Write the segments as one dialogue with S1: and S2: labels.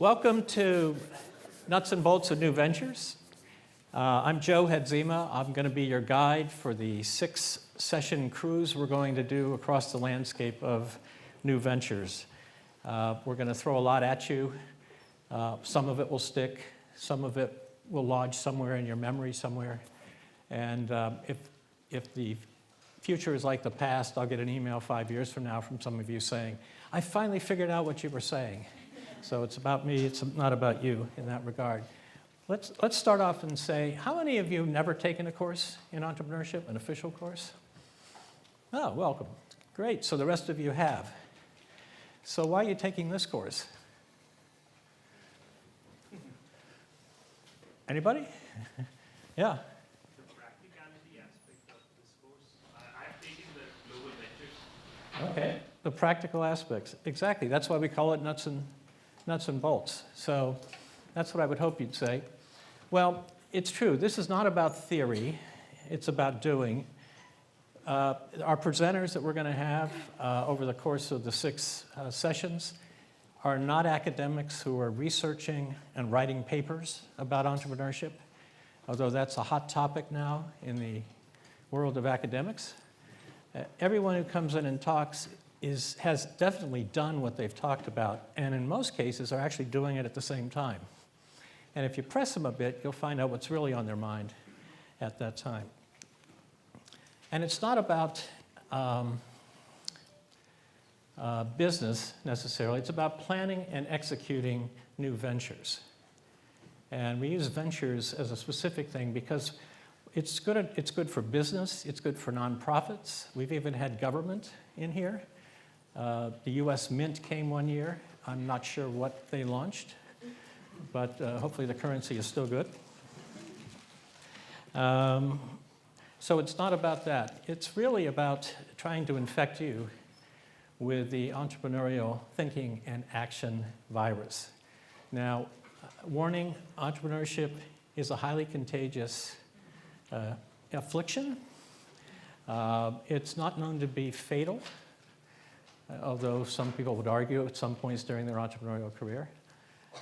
S1: Welcome to Nuts and Bolts of New Ventures. I'm Joe Hedzima. I'm going to be your guide for the 6-session cruise we're going to do across the landscape of new ventures. We're going to throw a lot at you. Some of it will stick. Some of it will lodge somewhere in your memory somewhere. And if the future is like the past, I'll get an email 5 years from now from some of you saying, I finally figured out what you were saying. So it's about me, it's not about you in that regard. Let's start off and say, how many of you have never taken a course in entrepreneurship, an official course? Oh, welcome. Great, so the rest of you have. So why are you taking this course? Anybody? Yeah.
S2: The practicality aspect of this course. I've taken the global ventures.
S1: Okay, the practical aspects. Exactly, that's why we call it nuts and bolts. So that's what I would hope you'd say. Well, it's true. This is not about theory. It's about doing. Our presenters that we're going to have over the course of the 6 sessions are not academics who are researching and writing papers about entrepreneurship, although that's a hot topic now in the world of academics. Everyone who comes in and talks has definitely done what they've talked about, and in most cases are actually doing it at the same time. And if you press them a bit, you'll find out what's really on their mind at that time. And it's not about business necessarily. It's about planning and executing new ventures. And we use ventures as a specific thing because it's good for business, it's good for nonprofits. We've even had government in here. The US Mint came one year. I'm not sure what they launched, but hopefully the currency is still good. So it's not about that. It's really about trying to infect you with the entrepreneurial thinking and action virus. Now, warning, entrepreneurship is a highly contagious affliction. It's not known to be fatal, although some people would argue at some points during their entrepreneurial career.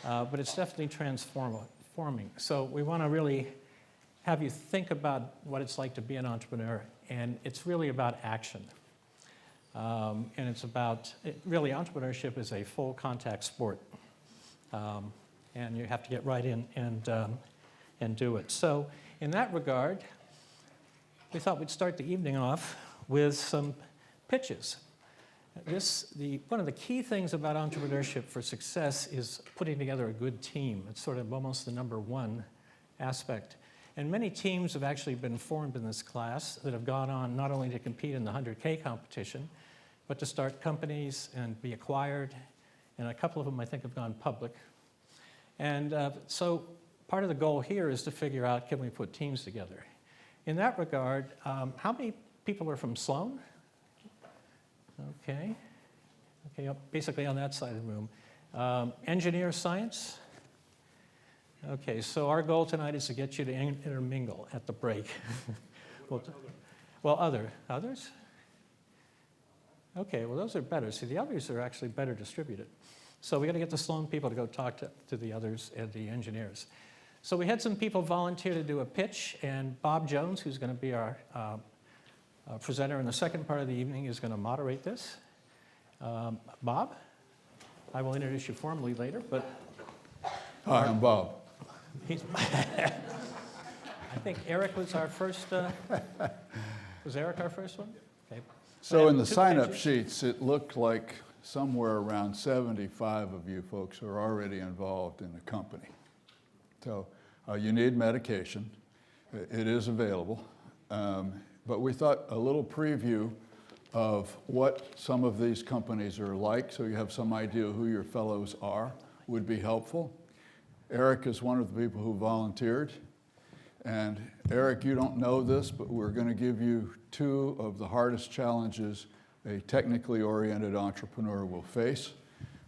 S1: But it's definitely transforming. So we want to really have you think about what it's like to be an entrepreneur, and it's really about action. And it's about, really, entrepreneurship is a full contact sport. And you have to get right in and do it. So in that regard, we thought we'd start the evening off with some pitches. One of the key things about entrepreneurship for success is putting together a good team. It's sort of almost the number one aspect. And many teams have actually been formed in this class that have gone on not only to compete in the 100K competition, but to start companies and be acquired. And a couple of them, I think, have gone public. And so part of the goal here is to figure out, can we put teams together? In that regard, how many people are from Sloan? Okay, basically on that side of the room. Engineer science? Okay, so our goal tonight is to get you to intermingle at the break. Others? Okay, well, those are better. See, the others are actually better distributed. So we got to get the Sloan people to go talk to the others and the engineers. So we had some people volunteer to do a pitch, and Bob Jones, who's going to be our presenter in the second part of the evening, is going to moderate this. Bob, I will introduce you formally later, but...
S3: Hi, I'm Bob.
S1: I think Eric was our first... was Eric our first one? Okay.
S3: So in the sign-up sheets, it looked like somewhere around 75 of you folks are already involved in the company. So you need medication. It is available. But we thought a little preview of what some of these companies are like, so you have some idea who your fellows are, would be helpful. Eric is one of the people who volunteered. And Eric, you don't know this, but we're going to give you 2 of the hardest challenges a technically oriented entrepreneur will face,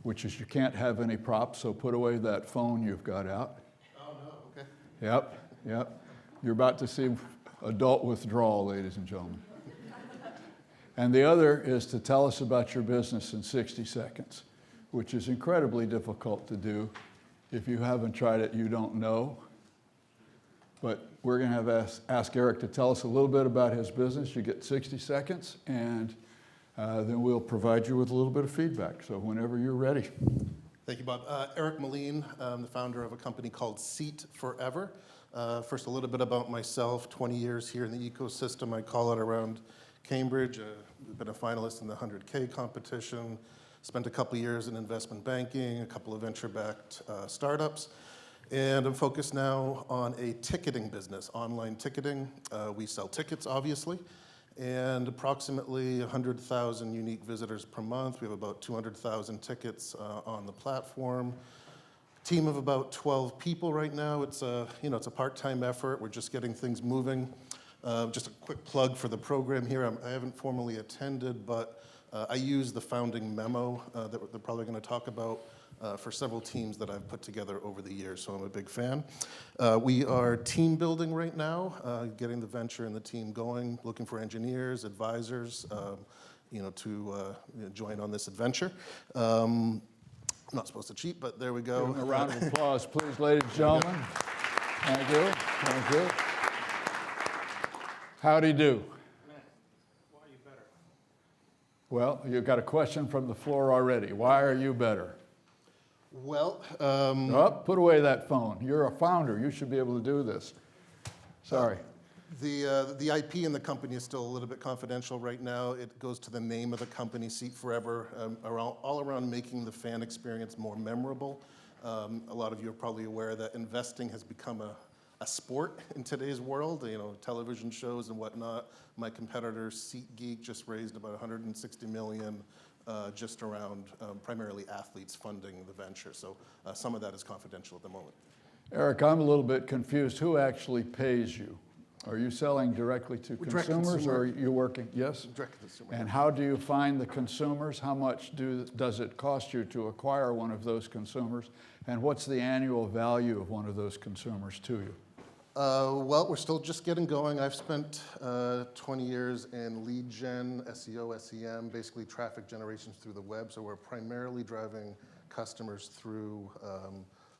S3: which is you can't have any props, so put away that phone you've got out.
S4: Oh, no, okay.
S3: Yep. You're about to see adult withdrawal, ladies and gentlemen. And the other is to tell us about your business in 60 seconds, which is incredibly difficult to do. If you haven't tried it, you don't know. But we're going to have ask Eric to tell us a little bit about his business. You get 60 seconds, and then we'll provide you with a little bit of feedback. So whenever you're ready.
S4: Thank you, Bob. Eric Moline, I'm the founder of a company called Seat Forever. First, a little bit about myself. 20 years here in the ecosystem. I call it around Cambridge. I've been a finalist in the 100K competition. Spent a couple years in investment banking, a couple of venture-backed startups. And I'm focused now on a ticketing business, online ticketing. We sell tickets, obviously, and approximately 100,000 unique visitors per month. We have about 200,000 tickets on the platform. Team of about 12 people right now. It's a part-time effort. We're just getting things moving. Just a quick plug for the program here. I haven't formally attended, but I use the founding memo that they're probably going to talk about for several teams that I've put together over the years, so I'm a big fan. We are team building right now, getting the venture and the team going, looking for engineers, advisors, to join on this adventure. I'm not supposed to cheat, but there we go.
S3: Give them a round of applause, please, ladies and gentlemen. Thank you. Thank you. Howdy do.
S2: Why are you better?
S3: Well, you've got a question from the floor already. Why are you better?
S4: Well,
S3: Put away that phone. You're a founder. You should be able to do this. Sorry.
S4: the IP in the company is still a little bit confidential right now. It goes to the name of the company, Seat Forever, all around making the fan experience more memorable. A lot of you are probably aware that investing has become a sport in today's world, television shows and whatnot. My competitor, SeatGeek, just raised about $160 million just around primarily athletes funding the venture. So some of that is confidential at the moment.
S3: Eric, I'm a little bit confused. Who actually pays you? Are you selling directly to
S4: Direct
S3: consumers,
S4: consumer.
S3: or are you working? Yes?
S4: Direct to consumer.
S3: And how do you find the consumers? How much does it cost you to acquire one of those consumers? And what's the annual value of one of those consumers to you?
S4: Well, we're still just getting going. I've spent 20 years in lead gen, SEO, SEM, basically traffic generations through the web. So we're primarily driving customers through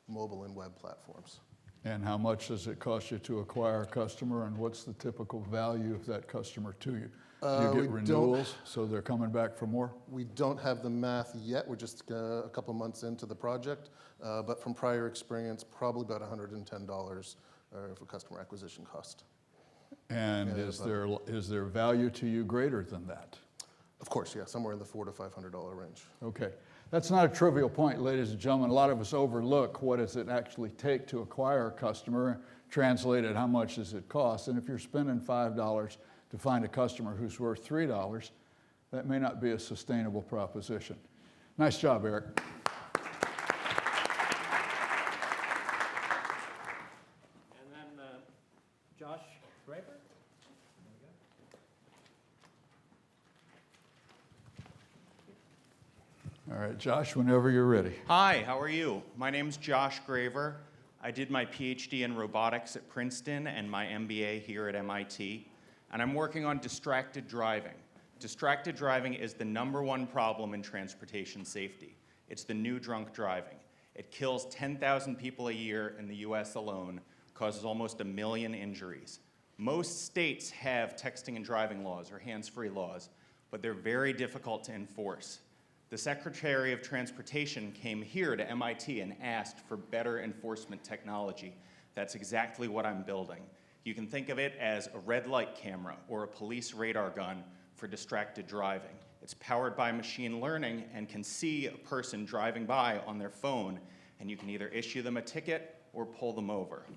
S4: mobile and web platforms.
S3: And how much does it cost you to acquire a customer, and what's the typical value of that customer to you? Do you get renewals, so they're coming back for more?
S4: We don't have the math yet. We're just a couple months into the project. But from prior experience, probably about $110 for customer acquisition cost.
S3: And is there value to you greater than that?
S4: Of course, yeah, somewhere in the $400 to $500 range.
S3: Okay. That's not a trivial point, ladies and gentlemen. A lot of us overlook what does it actually take to acquire a customer, translated how much does it cost. And if you're spending $5 to find a customer who's worth $3, that may not be a sustainable proposition. Nice job, Eric.
S1: And then Josh Graber?
S3: All right, Josh, whenever you're ready.
S5: Hi, how are you? My name's Josh Graver. I did my PhD in robotics at Princeton and my MBA here at MIT, and I'm working on distracted driving. Distracted driving is the #1 problem in transportation safety. It's the new drunk driving. It kills 10,000 people a year in the US alone, causes almost 1 million injuries. Most states have texting and driving laws or hands-free laws, but they're very difficult to enforce. The Secretary of Transportation came here to MIT and asked for better enforcement technology. That's exactly what I'm building. You can think of it as a red light camera or a police radar gun for distracted driving. It's powered by machine learning and can see a person driving by on their phone, and you can either issue them a ticket or pull them over.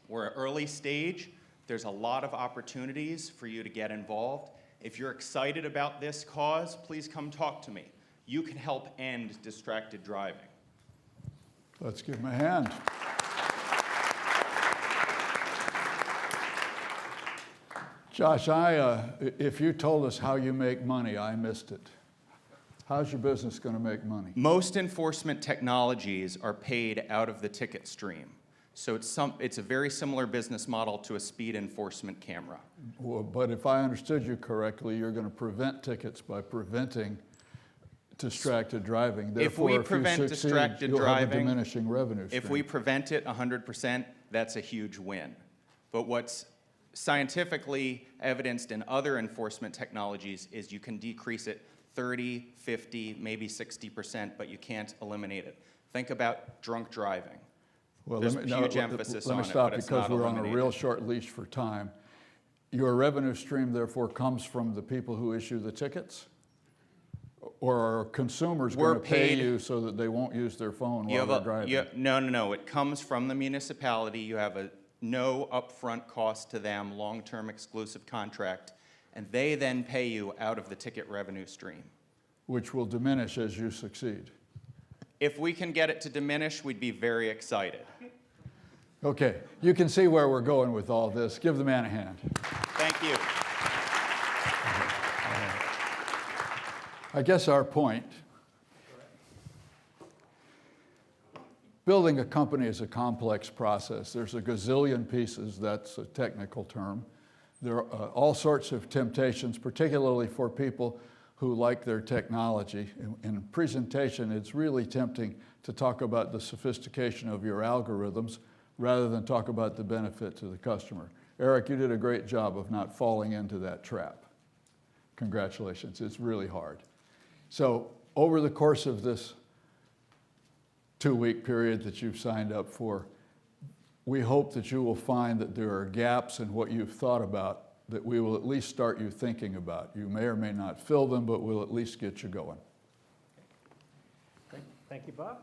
S5: We're at early stage. There's a lot of opportunities for you to get involved. If you're excited about this cause, please come talk to me. You can help end distracted driving.
S3: Let's give him a hand. Josh, if you told us how you make money, I missed it. How's your business going to make money?
S5: Most enforcement technologies are paid out of the ticket stream. So it's a very similar business model to a speed enforcement camera.
S3: Well, but if I understood you correctly, you're going to prevent tickets by preventing distracted driving.
S5: If we
S3: Therefore, if
S5: prevent
S3: you succeed,
S5: distracted
S3: you'll have a
S5: driving,
S3: diminishing revenue stream.
S5: If we prevent it 100%, that's a huge win. But what's scientifically evidenced in other enforcement technologies is you can decrease it 30, 50, maybe 60%, but you can't eliminate it. Think about drunk driving.
S3: Well,
S5: There's
S3: let
S5: huge emphasis on
S3: me
S5: it,
S3: stop
S5: but it's
S3: because
S5: not
S3: we're on a
S5: eliminated.
S3: real short leash for time. Your revenue stream, therefore, comes from the people who issue the tickets? Or are consumers
S5: We're
S3: going to pay
S5: paid-
S3: you so that they won't use their phone
S5: You
S3: while
S5: have
S3: they're
S5: a,
S3: driving?
S5: no. It comes from the municipality. You have a no upfront cost to them, long-term exclusive contract, and they then pay you out of the ticket revenue stream.
S3: Which will diminish as you succeed.
S5: If we can get it to diminish, we'd be very excited.
S3: Okay, you can see where we're going with all this. Give the man a hand.
S5: Thank you.
S3: I guess our point, building a company is a complex process. There's a gazillion pieces, that's a technical term. There are all sorts of temptations, particularly for people who like their technology. In presentation, it's really tempting to talk about the sophistication of your algorithms rather than talk about the benefit to the customer. Eric, you did a great job of not falling into that trap. Congratulations, it's really hard. So over the course of this 2-week period that you've signed up for, we hope that you will find that there are gaps in what you've thought about that we will at least start you thinking about. You may or may not fill them, but we'll at least get you going.
S1: Thank you, Bob.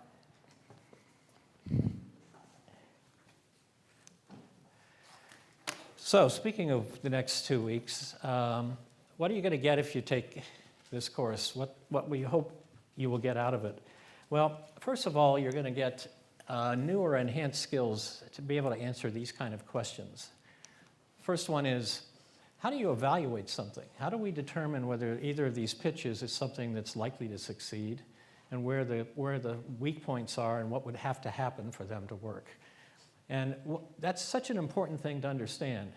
S1: So speaking of the next 2 weeks, what are you going to get if you take this course? What we hope you will get out of it? Well, first of all, you're going to get newer enhanced skills to be able to answer these kind of questions. First one is, how do you evaluate something? How do we determine whether either of these pitches is something that's likely to succeed and where the weak points are and what would have to happen for them to work? And that's such an important thing to understand.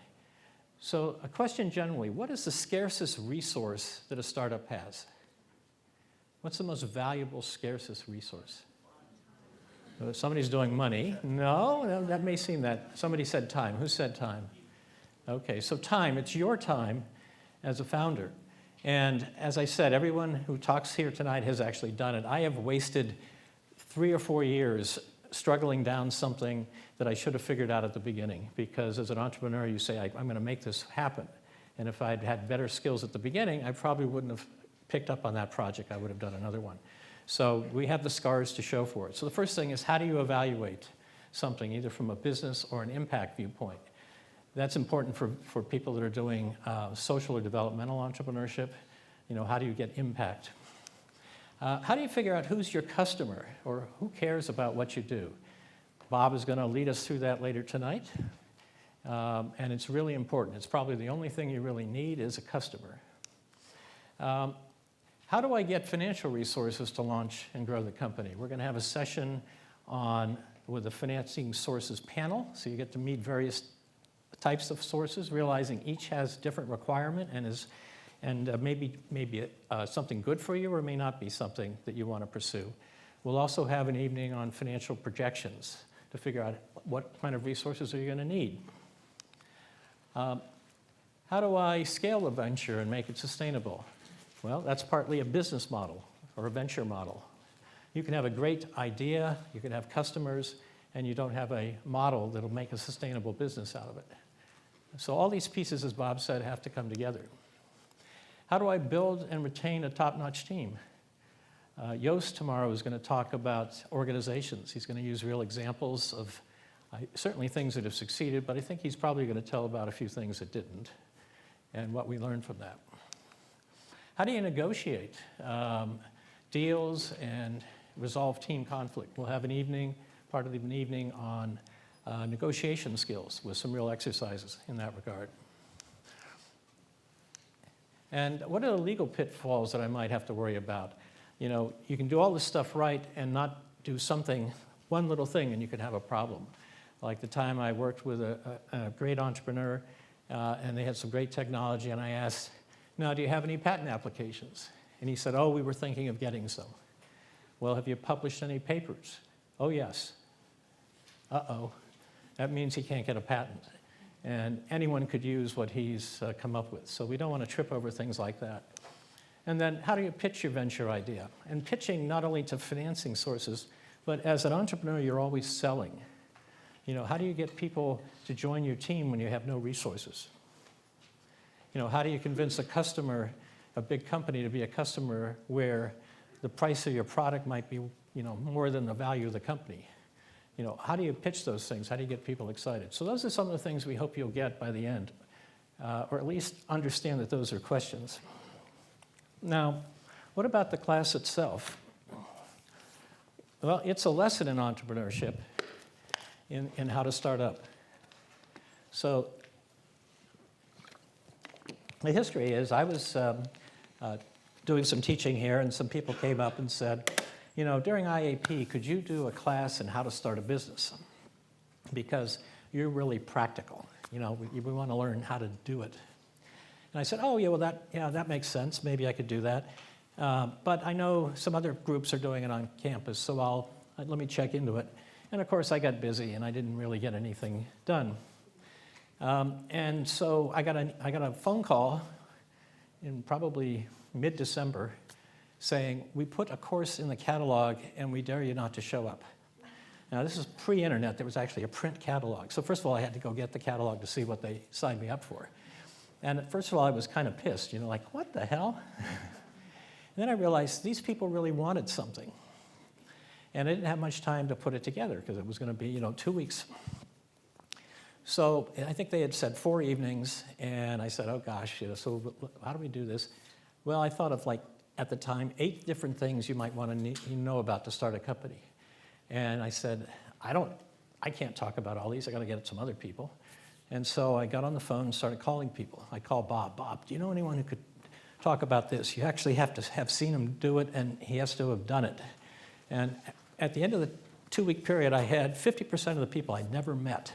S1: So a question generally, what is the scarcest resource that a startup has? What's the most valuable, scarcest resource? Somebody's doing money. No, that may seem that. Somebody said time. Who said time? Okay, so time, it's your time as a founder. And as I said, everyone who talks here tonight has actually done it. I have wasted 3 or 4 years struggling down something that I should have figured out at the beginning, because as an entrepreneur, you say, I'm going to make this happen. And if I'd had better skills at the beginning, I probably wouldn't have picked up on that project. I would have done another one. So we have the scars to show for it. So the first thing is, how do you evaluate something, either from a business or an impact viewpoint? That's important for people that are doing social or developmental entrepreneurship. You know, how do you get impact? How do you figure out who's your customer or who cares about what you do? Bob is going to lead us through that later tonight. And it's really important. It's probably the only thing you really need is a customer. How do I get financial resources to launch and grow the company? We're going to have a session with the financing sources panel. So you get to meet various types of sources, realizing each has different requirement and maybe something good for you or may not be something that you want to pursue. We'll also have an evening on financial projections to figure out what kind of resources are you going to need. How do I scale a venture and make it sustainable? Well, that's partly a business model or a venture model. You can have a great idea, you can have customers, and you don't have a model that'll make a sustainable business out of it. So all these pieces, as Bob said, have to come together. How do I build and retain a top-notch team? Yost tomorrow is going to talk about organizations. He's going to use real examples of certainly things that have succeeded, but I think he's probably going to tell about a few things that didn't and what we learned from that. How do you negotiate deals and resolve team conflict? We'll have an evening, part of an evening on negotiation skills with some real exercises in that regard. And what are the legal pitfalls that I might have to worry about? You know, you can do all this stuff right and not do one little thing, and you can have a problem. Like the time I worked with a great entrepreneur, and they had some great technology, and I asked, now, do you have any patent applications? And he said, oh, we were thinking of getting some. Well, have you published any papers? Oh, yes. Uh-oh. That means he can't get a patent. And anyone could use what he's come up with. So we don't want to trip over things like that. And then how do you pitch your venture idea? And pitching not only to financing sources, but as an entrepreneur, you're always selling. You know, how do you get people to join your team when you have no resources? You know, how do you convince a customer, a big company, to be a customer where the price of your product might be, you know, more than the value of the company? You know, how do you pitch those things? How do you get people excited? So those are some of the things we hope you'll get by the end, or at least understand that those are questions. Now, what about the class itself? Well, it's a lesson in entrepreneurship, in how to start up. So the history is I was doing some teaching here, and some people came up and said, you know, during IAP, could you do a class in how to start a business? Because you're really practical. You know, we want to learn how to do it. And I said, oh, yeah, well, that makes sense. Maybe I could do that. But I know some other groups are doing it on campus, so let me check into it. And of course, I got busy, and I didn't really get anything done. And so I got a phone call in probably mid-December saying, we put a course in the catalog, and we dare you not to show up. Now, this is pre-internet. There was actually a print catalog. So first of all, I had to go get the catalog to see what they signed me up for. And first of all, I was kind of pissed, you know, like, what the hell? And then I realized these people really wanted something. And I didn't have much time to put it together because it was going to be, you know, 2 weeks. So I think they had said 4 evenings, and I said, oh gosh, you know, so how do we do this? Well, I thought of, like, at the time, 8 different things you might want to know about to start a company. And I said, I can't talk about all these. I got to get it to some other people. And so I got on the phone and started calling people. I called Bob. Bob, do you know anyone who could talk about this? You actually have to have seen him do it, and he has to have done it. And at the end of the 2-week period, I had 50% of the people I'd never met.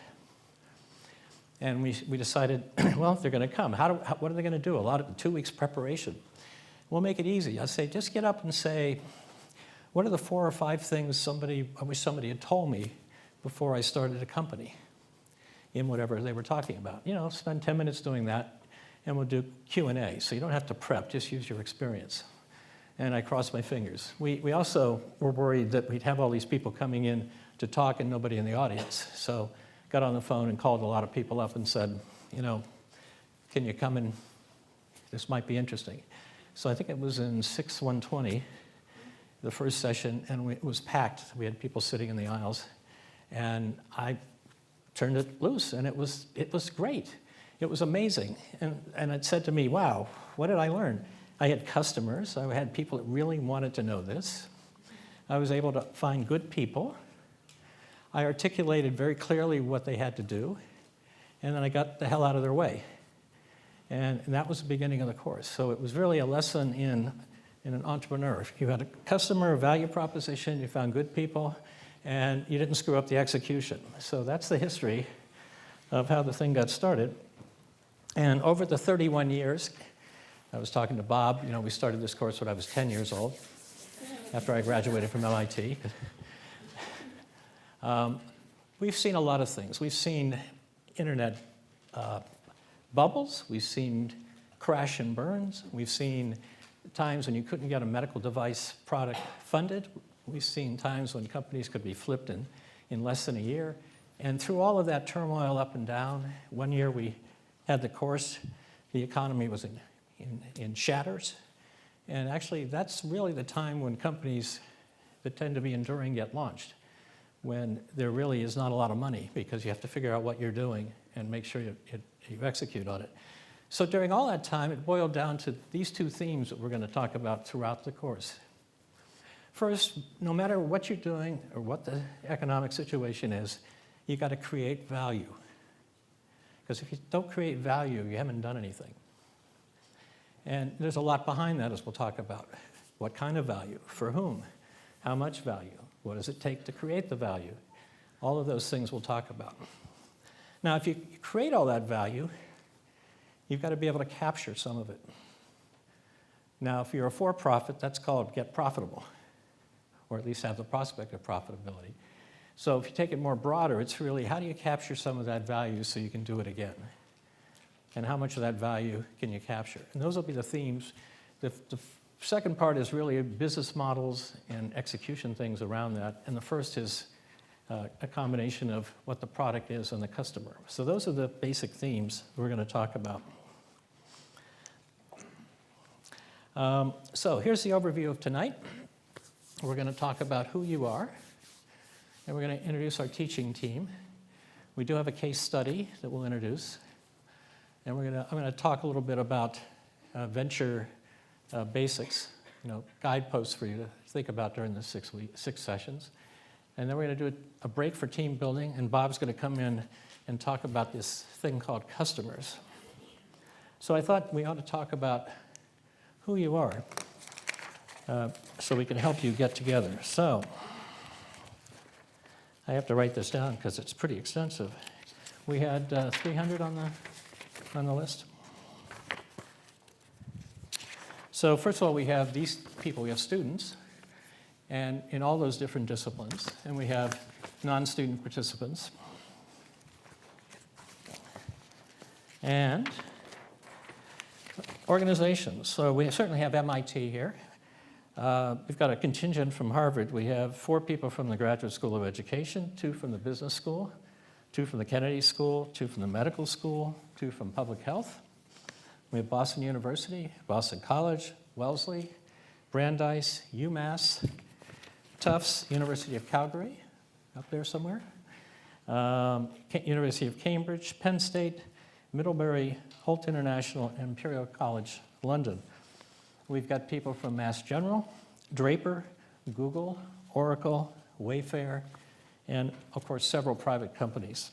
S1: And we decided, well, if they're going to come, what are they going to do? 2 weeks preparation. We'll make it easy. I say, just get up and say, what are the 4 or 5 things I wish somebody had told me before I started a company in whatever they were talking about? You know, spend 10 minutes doing that, and we'll do Q&A. So you don't have to prep, just use your experience. And I crossed my fingers. We also were worried that we'd have all these people coming in to talk and nobody in the audience. So got on the phone and called a lot of people up and said, you know, can you come in? This might be interesting. So I think it was in 6/120, the first session, and it was packed. We had people sitting in the aisles. And I turned it loose, and it was great. It was amazing. And it said to me, wow, what did I learn? I had customers. I had people that really wanted to know this. I was able to find good people. I articulated very clearly what they had to do, and then I got the hell out of their way. And that was the beginning of the course. So it was really a lesson in an entrepreneur. You had a customer, a value proposition, you found good people, and you didn't screw up the execution. So that's the history of how the thing got started. And over the 31 years, I was talking to Bob, you know, we started this course when I was 10 years old, after I graduated from MIT. We've seen a lot of things. We've seen internet bubbles. We've seen crash and burns. We've seen times when you couldn't get a medical device product funded. We've seen times when companies could be flipped in less than a year. And through all of that turmoil up and down, one year we had the course, the economy was in shatters. And actually, that's really the time when companies that tend to be enduring get launched, when there really is not a lot of money because you have to figure out what you're doing and make sure you execute on it. So during all that time, it boiled down to these 2 themes that we're going to talk about throughout the course. First, no matter what you're doing or what the economic situation is, you've got to create value. Because if you don't create value, you haven't done anything. And there's a lot behind that, as we'll talk about. What kind of value? For whom? How much value? What does it take to create the value? All of those things we'll talk about. Now, if you create all that value, you've got to be able to capture some of it. Now, if you're a for-profit, that's called get profitable, or at least have the prospect of profitability. So if you take it more broader, it's really how do you capture some of that value so you can do it again? And how much of that value can you capture? And those will be the themes. The second part is really business models and execution things around that. And the first is a combination of what the product is and the customer. So those are the basic themes we're going to talk about. So here's the overview of tonight. We're going to talk about who you are, and we're going to introduce our teaching team. We do have a case study that we'll introduce, and I'm going to talk a little bit about venture basics, guideposts for you to think about during the 6 sessions. And then we're going to do a break for team building, and Bob's going to come in and talk about this thing called customers. So I thought we ought to talk about who you are so we can help you get together. So I have to write this down because it's pretty extensive. We had 300 on the list. So first of all, we have these people. We have students, and in all those different disciplines, and we have non-student participants. And organizations. So we certainly have MIT here. We've got a contingent from Harvard. We have 4 people from the Graduate School of Education, 2 from the Business School, 2 from the Kennedy School, 2 from the Medical School, 2 from Public Health. We have Boston University, Boston College, Wellesley, Brandeis, UMass, Tufts, University of Calgary, up there somewhere, University of Cambridge, Penn State, Middlebury, Holt International, and Imperial College, London. We've got people from Mass General, Draper, Google, Oracle, Wayfair, and of course several private companies.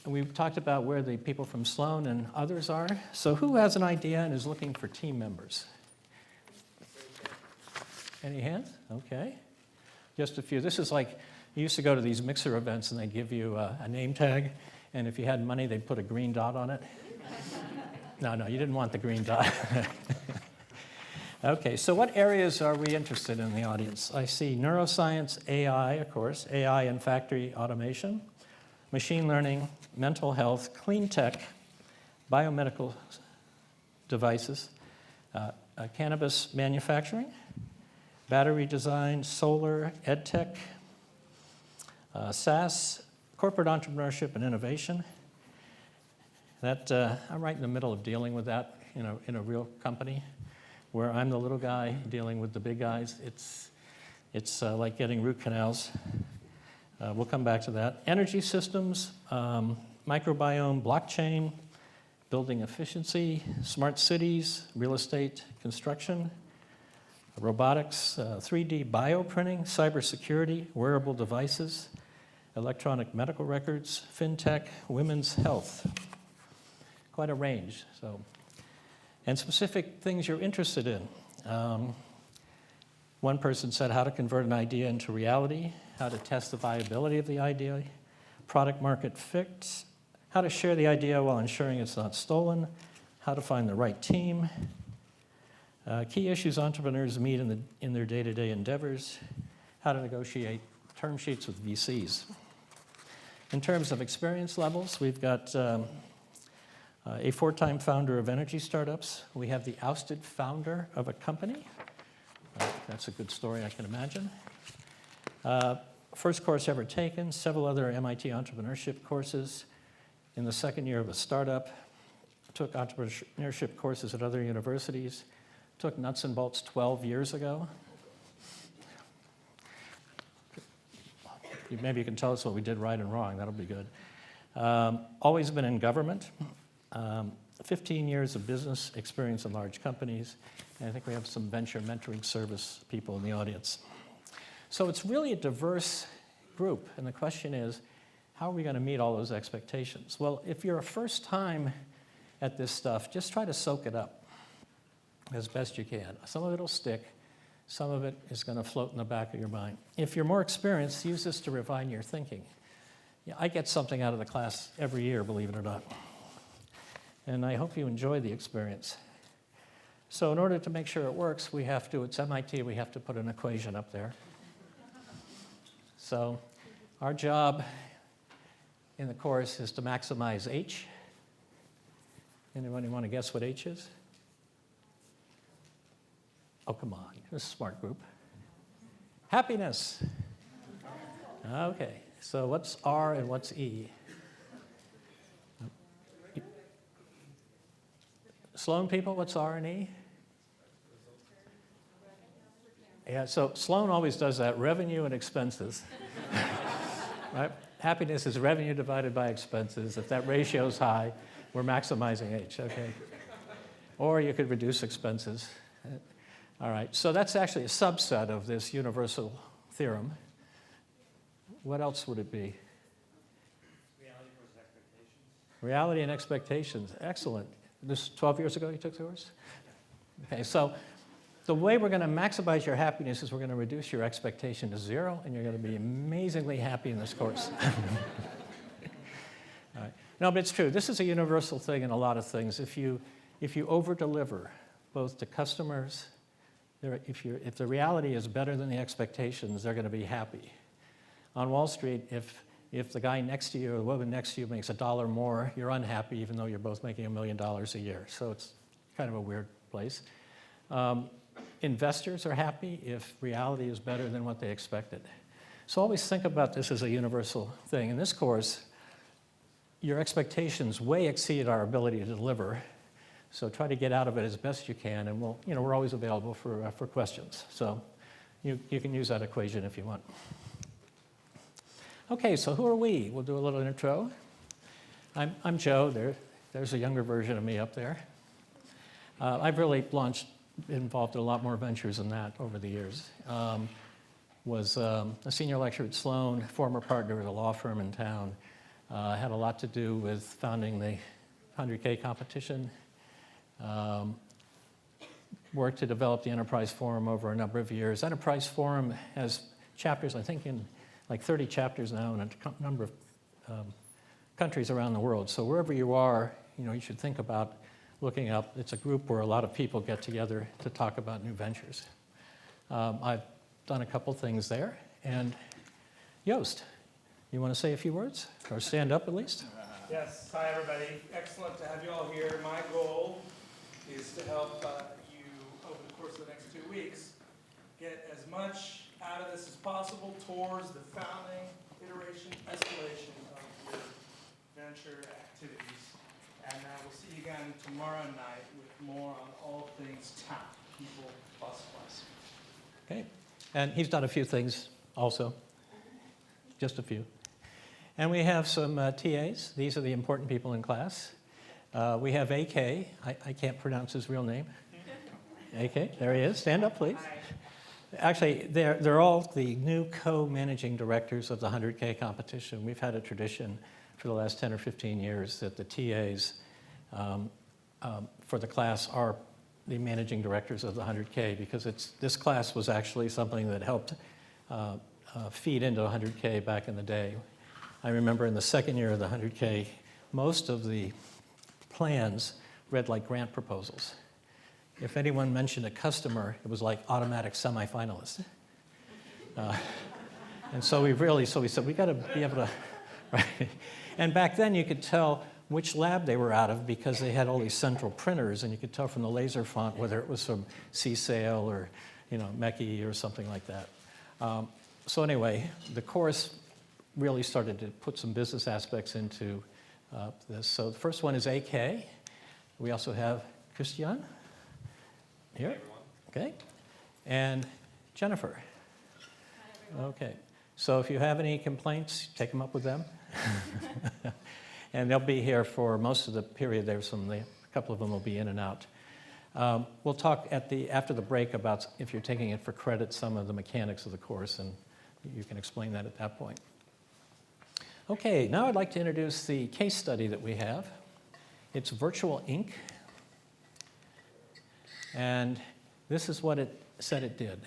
S1: We've talked about where the people from Sloan and others are. So who has an idea and is looking for team members? Any hands? Okay. Just a few. This is like, you used to go to these mixer events and they'd give you a name tag, and if you had money, they'd put a green dot on it. No, you didn't want the green dot. Okay, so what areas are we interested in the audience? I see neuroscience, AI, of course, AI and factory automation, machine learning, mental health, clean tech, biomedical devices, cannabis manufacturing, battery design, solar, ed tech, SaaS, corporate entrepreneurship and innovation. That I'm right in the middle of dealing with that in a real company where I'm the little guy dealing with the big guys. It's like getting root canals. We'll come back to that. Energy systems, microbiome, blockchain, building efficiency, smart cities, real estate, construction, robotics, 3D bioprinting, cybersecurity, wearable devices, electronic medical records, fintech, women's health. Quite a range. And specific things you're interested in. One person said how to convert an idea into reality, how to test the viability of the idea, product market fit, how to share the idea while ensuring it's not stolen, how to find the right team, key issues entrepreneurs meet in their day-to-day endeavors, how to negotiate term sheets with VCs. In terms of experience levels, we've got a 4-time founder of energy startups. We have the ousted founder of a company. That's a good story, I can imagine. First course ever taken, several other MIT entrepreneurship courses. In the second year of a startup, took entrepreneurship courses at other universities, took nuts and bolts 12 years ago. Maybe you can tell us what we did right and wrong, that'll be good. Always been in government. 15 years of business experience in large companies, and I think we have some venture mentoring service people in the audience. So it's really a diverse group, and the question is, how are we going to meet all those expectations? Well, if you're a first time at this stuff, just try to soak it up as best you can. Some of it will stick, some of it is going to float in the back of your mind. If you're more experienced, use this to refine your thinking. I get something out of the class every year, believe it or not. and I hope you enjoy the experience. So in order to make sure it works, we have to, it's MIT, we have to put an equation up there. So our job in the course is to maximize H. Anybody want to guess what H is? Oh, come on, you're a smart group. Happiness. Okay, so what's R and what's E? Sloan people, what's R and E? Yeah, so Sloan always does that, revenue and expenses. Right? Happiness is revenue divided by expenses. If that ratio is high, we're maximizing H, okay? Or you could reduce expenses. All right, so that's actually a subset of this universal theorem. What else would it be?
S2: Reality versus expectations.
S1: Reality and expectations, excellent. This 12 years ago you took the course? Okay, so the way we're going to maximize your happiness is we're going to reduce your expectation to 0, and you're going to be amazingly happy in this course. All right. No, but it's true. This is a universal thing in a lot of things. If you over-deliver, both to customers, if the reality is better than the expectations, they're going to be happy. On Wall Street, if the guy next to you or the woman next to you makes $1 more, you're unhappy even though you're both making $1 million a year. So it's kind of a weird place. Investors are happy if reality is better than what they expected. So always think about this as a universal thing. In this course, your expectations way exceed our ability to deliver. So try to get out of it as best you can, and we're always available for questions. So you can use that equation if you want. Okay, so who are we? We'll do a little intro. I'm Joe. There's a younger version of me up there. I've really involved in a lot more ventures than that over the years. Was a senior lecturer at Sloan, former partner at a law firm in town. Had a lot to do with founding the 100K competition. Worked to develop the Enterprise Forum over a number of years. Enterprise Forum has chapters, I think, in like 30 chapters now in a number of countries around the world. So wherever you are, you should think about looking up. It's a group where a lot of people get together to talk about new ventures. I've done a couple things there. And Joost, you want to say a few words? Or stand up at least?
S2: Yes, hi everybody. Excellent to have you all here. My goal is to help you over the course of the next 2 weeks get as much out of this as possible towards the founding, iteration, escalation of your venture activities. And we'll see you again tomorrow night with more on all things talent, people, plus.
S1: Okay. And he's done a few things also, just a few. And we have some TAs. These are the important people in class. We have AK. I can't pronounce his real name. AK, there he is. Stand up, please.
S2: Hi.
S1: Actually, they're all the new co-managing directors of the 100K competition. We've had a tradition for the last 10 or 15 years that the TAs for the class are the managing directors of the 100K, because this class was actually something that helped feed into 100K back in the day. I remember in the second year of the 100K, most of the plans read like grant proposals. If anyone mentioned a customer, it was like automatic semifinalist. And so we said, we got to be able to, right? And back then you could tell which lab they were out of because they had all these central printers, and you could tell from the laser font whether it was from CSAIL or, Mecki or something like that. So anyway, the course really started to put some business aspects into this. So the first one is AK. We also have Christian here.
S2: Hey, everyone.
S1: Okay. And Jennifer. Okay. So if you have any complaints, take them up with them. And they'll be here for most of the period. A couple of them will be in and out. We'll talk after the break about, if you're taking it for credit, some of the mechanics of the course, and you can explain that at that point. Okay, now I'd like to introduce the case study that we have. It's Virtual Ink. And this is what it said it did.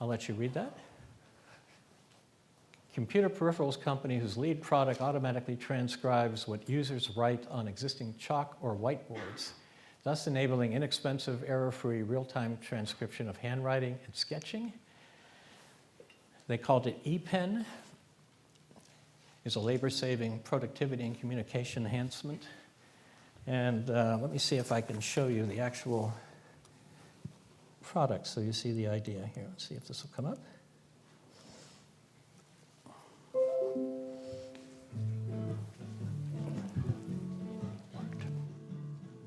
S1: I'll let you read that. computer peripherals company whose lead product automatically transcribes what users write on existing chalk or whiteboards, thus enabling inexpensive, error-free, real-time transcription of handwriting and sketching. They called it ePen. It's a labor-saving productivity and communication enhancement. And let me see if I can show you the actual product so you see the idea here. Let's see if this will come up.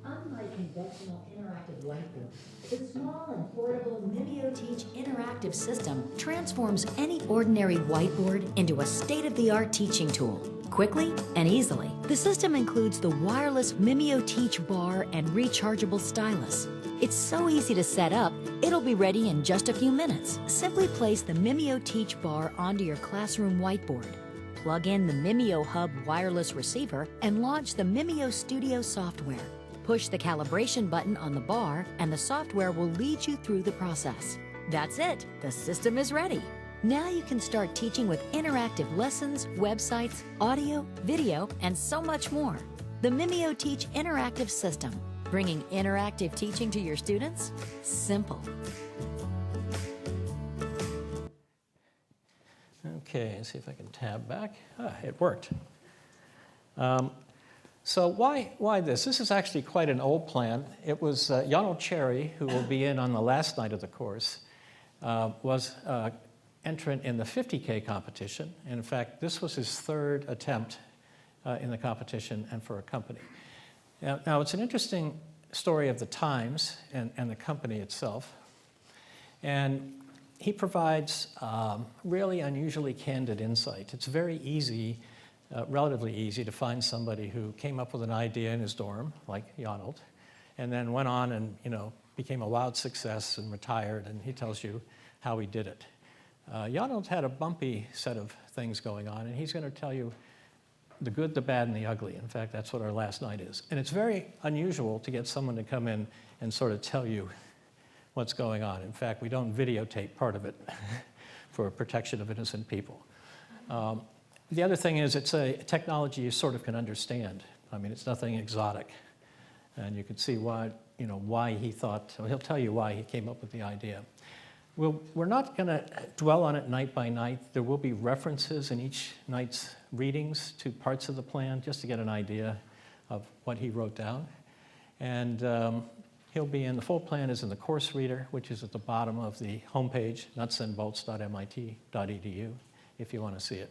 S6: Unlike conventional interactive whiteboards, the small and portable MimioTeach interactive system transforms any ordinary whiteboard into a state-of-the-art teaching tool, quickly and easily. The system includes the wireless MimioTeach bar and rechargeable stylus. It's so easy to set up, it'll be ready in just a few minutes. Simply place the MimioTeach bar onto your classroom whiteboard. Plug in the Mimio Hub wireless receiver and launch the Mimio Studio software. Push the calibration button on the bar and the software will lead you through the process. That's it, the system is ready. Now you can start teaching with interactive lessons, websites, audio, video, and so much more. The MimioTeach interactive system, bringing interactive teaching to your students? Simple.
S1: Okay, let's see if I can tab back. It worked. So why this? This is actually quite an old plan. It was Yonel Cherry, who will be in on the last night of the course, was entrant in the 50K competition. And in fact, this was his third attempt in the competition and for a company. Now, it's an interesting story of the times and the company itself. And he provides really unusually candid insight. It's very easy, relatively easy, to find somebody who came up with an idea in his dorm, like Yonel, and then went on and became a wild success and retired, and he tells you how he did it. Yonel had a bumpy set of things going on, and he's going to tell you the good, the bad, and the ugly. In fact, that's what our last night is. And it's very unusual to get someone to come in and sort of tell you what's going on. In fact, we don't videotape part of it for protection of innocent people. The other thing is it's a technology you sort of can understand. I mean, it's nothing exotic. And you can see why he thought, he'll tell you why he came up with the idea. We're not going to dwell on it night by night. There will be references in each night's readings to parts of the plan just to get an idea of what he wrote down. And he'll be in, the full plan is in the course reader, which is at the bottom of the homepage, nutsandbolts.mit.edu, if you want to see it.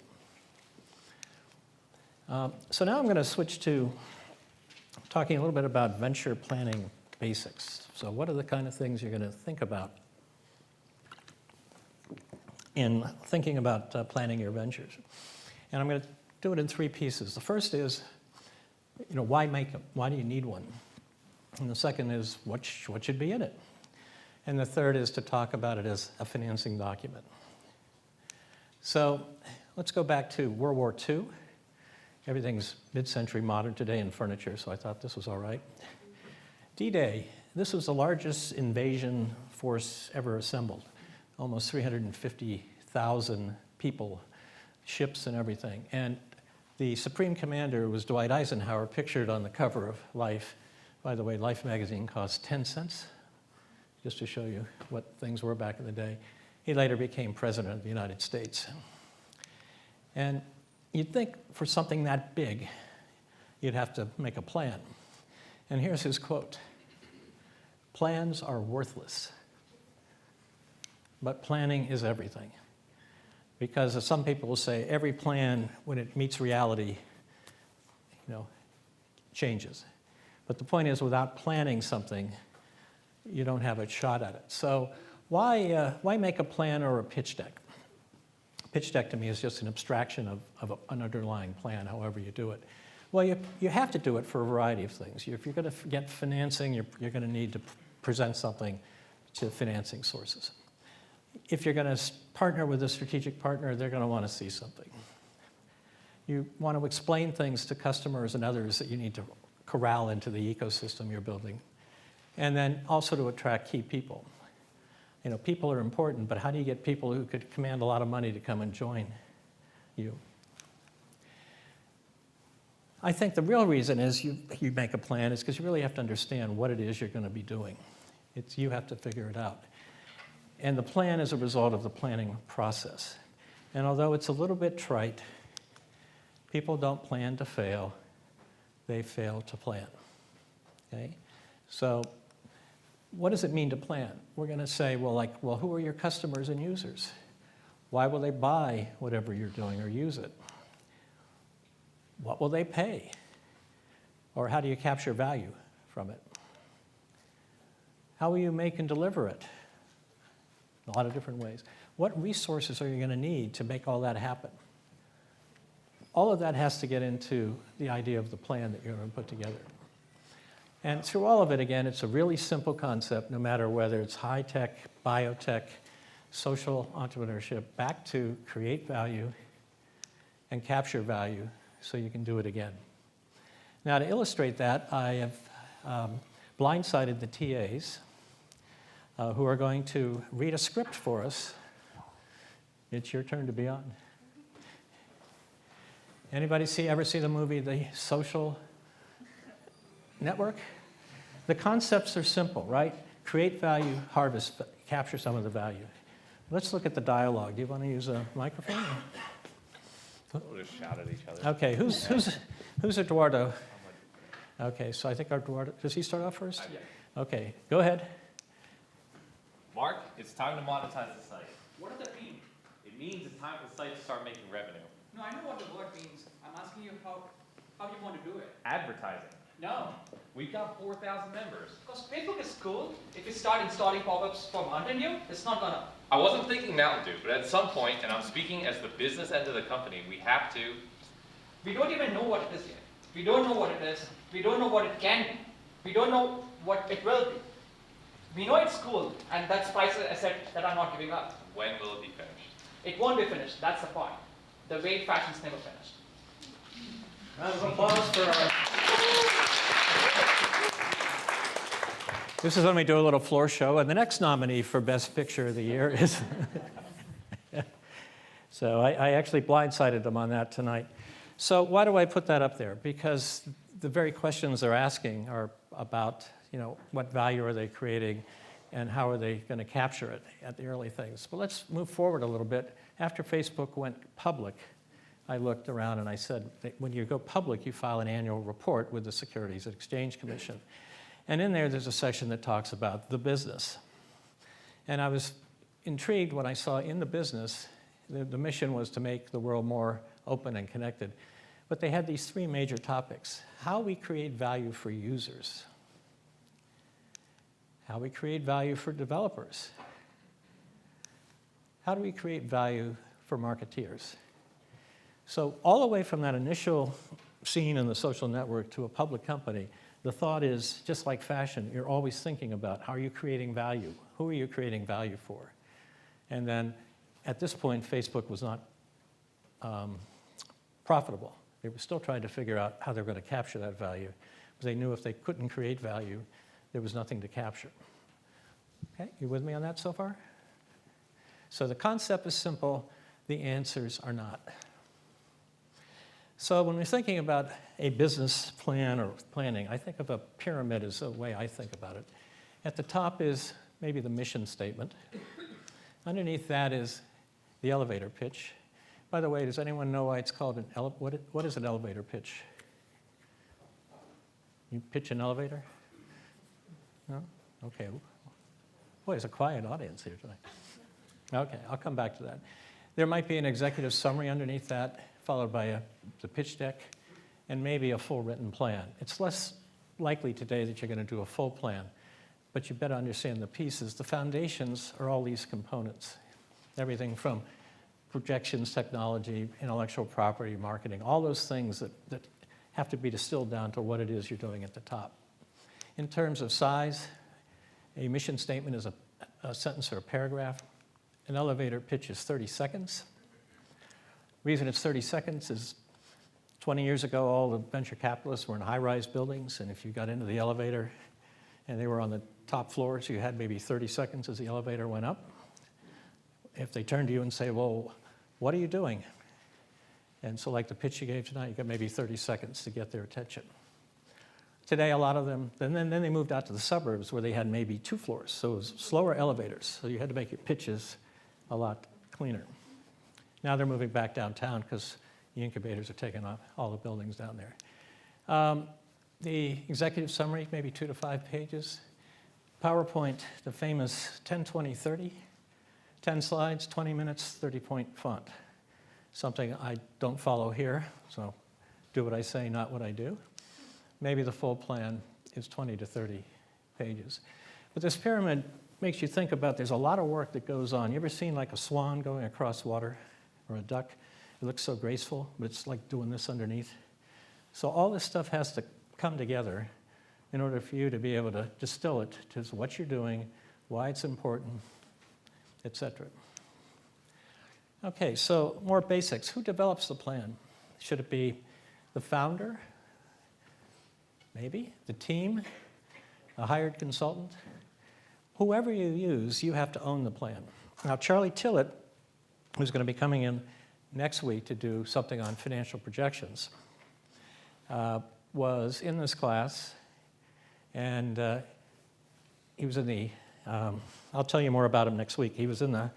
S1: So now I'm going to switch to talking a little bit about venture planning basics. So what are the kind of things you're going to think about in thinking about planning your ventures? And I'm going to do it in three pieces. The first is, why make them? Why do you need one? And the second is, what should be in it? And the third is to talk about it as a financing document. So let's go back to World War II. Everything's mid-century modern today in furniture, so I thought this was all right. D-Day. This was the largest invasion force ever assembled. Almost 350,000 people, ships and everything. And the supreme commander was Dwight Eisenhower, pictured on the cover of Life. By the way, Life magazine cost 10 cents, just to show you what things were back in the day. He later became president of the United States. And you'd think for something that big, you'd have to make a plan. And here's his quote: "Plans are worthless, but planning is everything." Because as some people will say, every plan, when it meets reality, changes. But the point is, without planning something, you don't have a shot at it. So why make a plan or a pitch deck? A pitch deck to me is just an abstraction of an underlying plan, however you do it. Well, you have to do it for a variety of things. If you're going to get financing, you're going to need to present something to financing sources. If you're going to partner with a strategic partner, they're going to want to see something. You want to explain things to customers and others that you need to corral into the ecosystem you're building. And then also to attract key people. People are important, but how do you get people who could command a lot of money to come and join you. I think the real reason is you make a plan is because you really have to understand what it is you're going to be doing. You have to figure it out. And the plan is a result of the planning process. And although it's a little bit trite, people don't plan to fail, they fail to plan. Okay? So what does it mean to plan? We're going to say, well, who are your customers and users? Why will they buy whatever you're doing or use it? What will they pay? Or how do you capture value from it? How will you make and deliver it? A lot of different ways. What resources are you going to need to make all that happen? All of that has to get into the idea of the plan that you're going to put together. And through all of it, again, it's a really simple concept, no matter whether it's high-tech, biotech, social entrepreneurship, back to create value and capture value so you can do it again. Now, to illustrate that, I have blindsided the TAs who are going to read a script for us. It's your turn to be on. Anybody ever see the movie The Social Network? The concepts are simple, right? Create value, harvest, capture some of the value. Let's look at the dialogue. Do you want to use a microphone?
S7: We'll just shout at each other.
S1: Okay, who's Eduardo? Okay, so I think Eduardo, does he start off first?
S7: Yeah.
S1: Okay, go ahead.
S7: Mark, it's time to monetize the site.
S8: What does that mean?
S7: It means it's time for the site to start making revenue.
S8: No, I know what the word means. I'm asking you how you want to do it.
S7: Advertising.
S8: No,
S7: We've got 4,000 members.
S8: because Facebook is cool. If you start installing pop-ups from under you, it's not gonna.
S7: I wasn't thinking Mountain Dew, but at some point, and I'm speaking as the business end of the company, we have to.
S8: We don't even know what it is yet. We don't know what it is. We don't know what it can be. We don't know what it will be. We know it's cool, and that's price asset that I'm not giving up.
S7: When will it be finished?
S8: It won't be finished. That's the point. The way fashion's never finished.
S1: Round of applause for our... This is when we do a little floor show, and the next nominee for Best Picture of the Year is... So I actually blindsided them on that tonight. So why do I put that up there? Because the very questions they're asking are about, what value are they creating and how are they going to capture it at the early things. But let's move forward a little bit. After Facebook went public, I looked around and I said, when you go public, you file an annual report with the Securities and Exchange Commission. And in there's a section that talks about the business. And I was intrigued when I saw in the business, the mission was to make the world more open and connected. But they had these three major topics. How we create value for users. How we create value for developers. How do we create value for marketeers? So all the way from that initial scene in the social network to a public company, the thought is, just like fashion, you're always thinking about how are you creating value? Who are you creating value for? And then at this point, Facebook was not profitable. They were still trying to figure out how they were going to capture that value, because they knew if they couldn't create value, there was nothing to capture. Okay, you with me on that so far? So the concept is simple, the answers are not. So when we're thinking about a business plan or planning, I think of a pyramid as the way I think about it. At the top is maybe the mission statement. Underneath that is the elevator pitch. By the way, does anyone know why it's called an elevator? What is an elevator pitch? You pitch an elevator? No? Okay. Boy, it's a quiet audience here tonight. Okay, I'll come back to that. There might be an executive summary underneath that, followed by the pitch deck, and maybe a full written plan. It's less likely today that you're going to do a full plan, but you better understand the pieces. The foundations are all these components. Everything from projections, technology, intellectual property, marketing, all those things that have to be distilled down to what it is you're doing at the top. In terms of size, a mission statement is a sentence or a paragraph. An elevator pitch is 30 seconds. Reason it's 30 seconds is 20 years ago, all the venture capitalists were in high-rise buildings, and if you got into the elevator and they were on the top floors, you had maybe 30 seconds as the elevator went up. If they turned to you and say, well, what are you doing? And so like the pitch you gave tonight, you got maybe 30 seconds to get their attention. Today, a lot of them, then they moved out to the suburbs where they had maybe 2 floors, so it was slower elevators, so you had to make your pitches a lot cleaner. Now they're moving back downtown because the incubators are taking off all the buildings down there. The executive summary, maybe 2 to 5 pages. PowerPoint, the famous 10, 20, 30. 10 slides, 20 minutes, 30-point font. Something I don't follow here, so do what I say, not what I do. Maybe the full plan is 20 to 30 pages. But this pyramid makes you think about there's a lot of work that goes on. You ever seen like a swan going across water or a duck? It looks so graceful, but it's like doing this underneath. So all this stuff has to come together in order for you to be able to distill it to what you're doing, why it's important, etc. Okay, so more basics. Who develops the plan? Should it be the founder? Maybe. The team? A hired consultant? Whoever you use, you have to own the plan. Now, Charlie Tillett, who's going to be coming in next week to do something on financial projections, was in this class, and he was in the, I'll tell you more about him next week. He was in the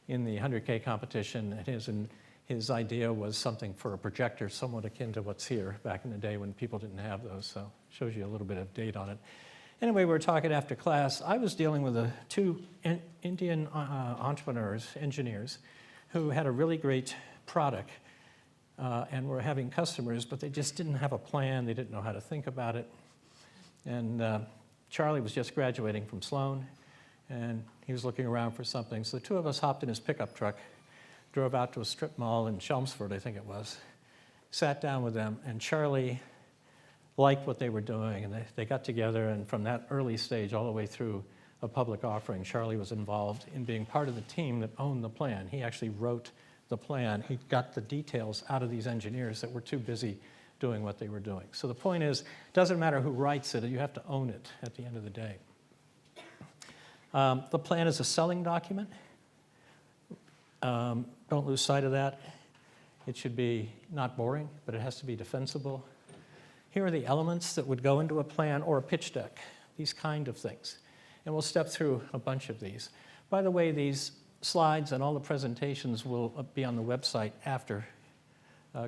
S1: 100K competition, and his idea was something for a projector somewhat akin to what's here back in the day when people didn't have those, so shows you a little bit of date on it. Anyway, we were talking after class. I was dealing with 2 Indian entrepreneurs, engineers, who had a really great product and were having customers, but they just didn't have a plan. They didn't know how to think about it. And Charlie was just graduating from Sloan, and he was looking around for something. So the 2 of us hopped in his pickup truck, drove out to a strip mall in Chelmsford, I think it was, sat down with them, and Charlie liked what they were doing, and they got together, and from that early stage all the way through a public offering, Charlie was involved in being part of the team that owned the plan. He actually wrote the plan. He got the details out of these engineers that were too busy doing what they were doing. So the point is, it doesn't matter who writes it, you have to own it at the end of the day. The plan is a selling document. Don't lose sight of that. It should be not boring, but it has to be defensible. Here are the elements that would go into a plan or a pitch deck, these kind of things. And we'll step through a bunch of these. By the way, these slides and all the presentations will be on the website after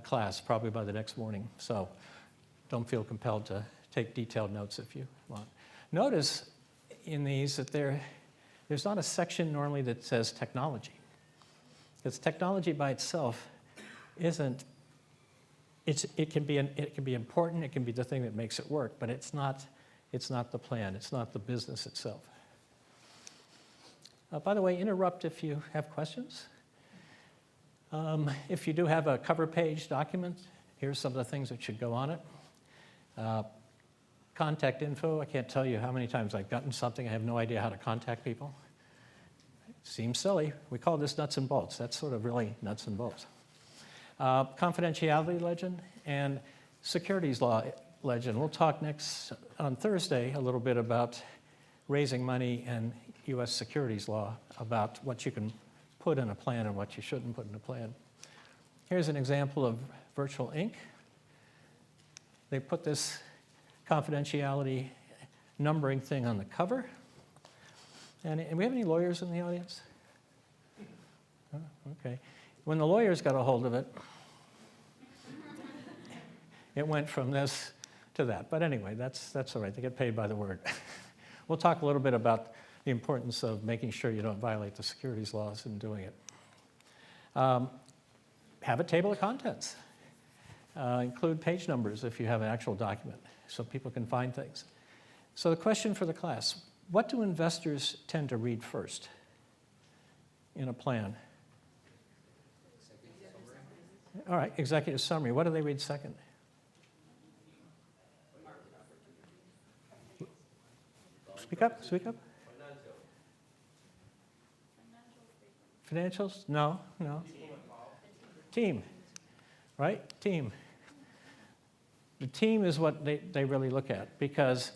S1: class, probably by the next morning. So don't feel compelled to take detailed notes if you want. Notice in these that there's not a section normally that says technology. Because technology by itself isn't, it can be important, it can be the thing that makes it work, but it's not the plan, it's not the business itself. By the way, interrupt if you have questions. If you do have a cover page document, here's some of the things that should go on it. Contact info, I can't tell you how many times I've gotten something, I have no idea how to contact people. Seems silly. We call this nuts and bolts. That's sort of really nuts and bolts. Confidentiality legend and securities law legend. We'll talk next on Thursday a little bit about raising money and U.S. securities law, about what you can put in a plan and what you shouldn't put in a plan. Here's an example of virtual ink. They put this confidentiality numbering thing on the cover. And we have any lawyers in the audience? Oh, okay. When the lawyers got a hold of it, it went from this to that. But anyway, that's all right. They get paid by the word. We'll talk a little bit about the importance of making sure you don't violate the securities laws in doing it. Have a table of contents. Include page numbers if you have an actual document so people can find things. So the question for the class, what do investors tend to read first in a plan? All right, executive summary. What do they read second? Speak up, speak up. Financials? No. Team, right? Team. The team is what they really look at, because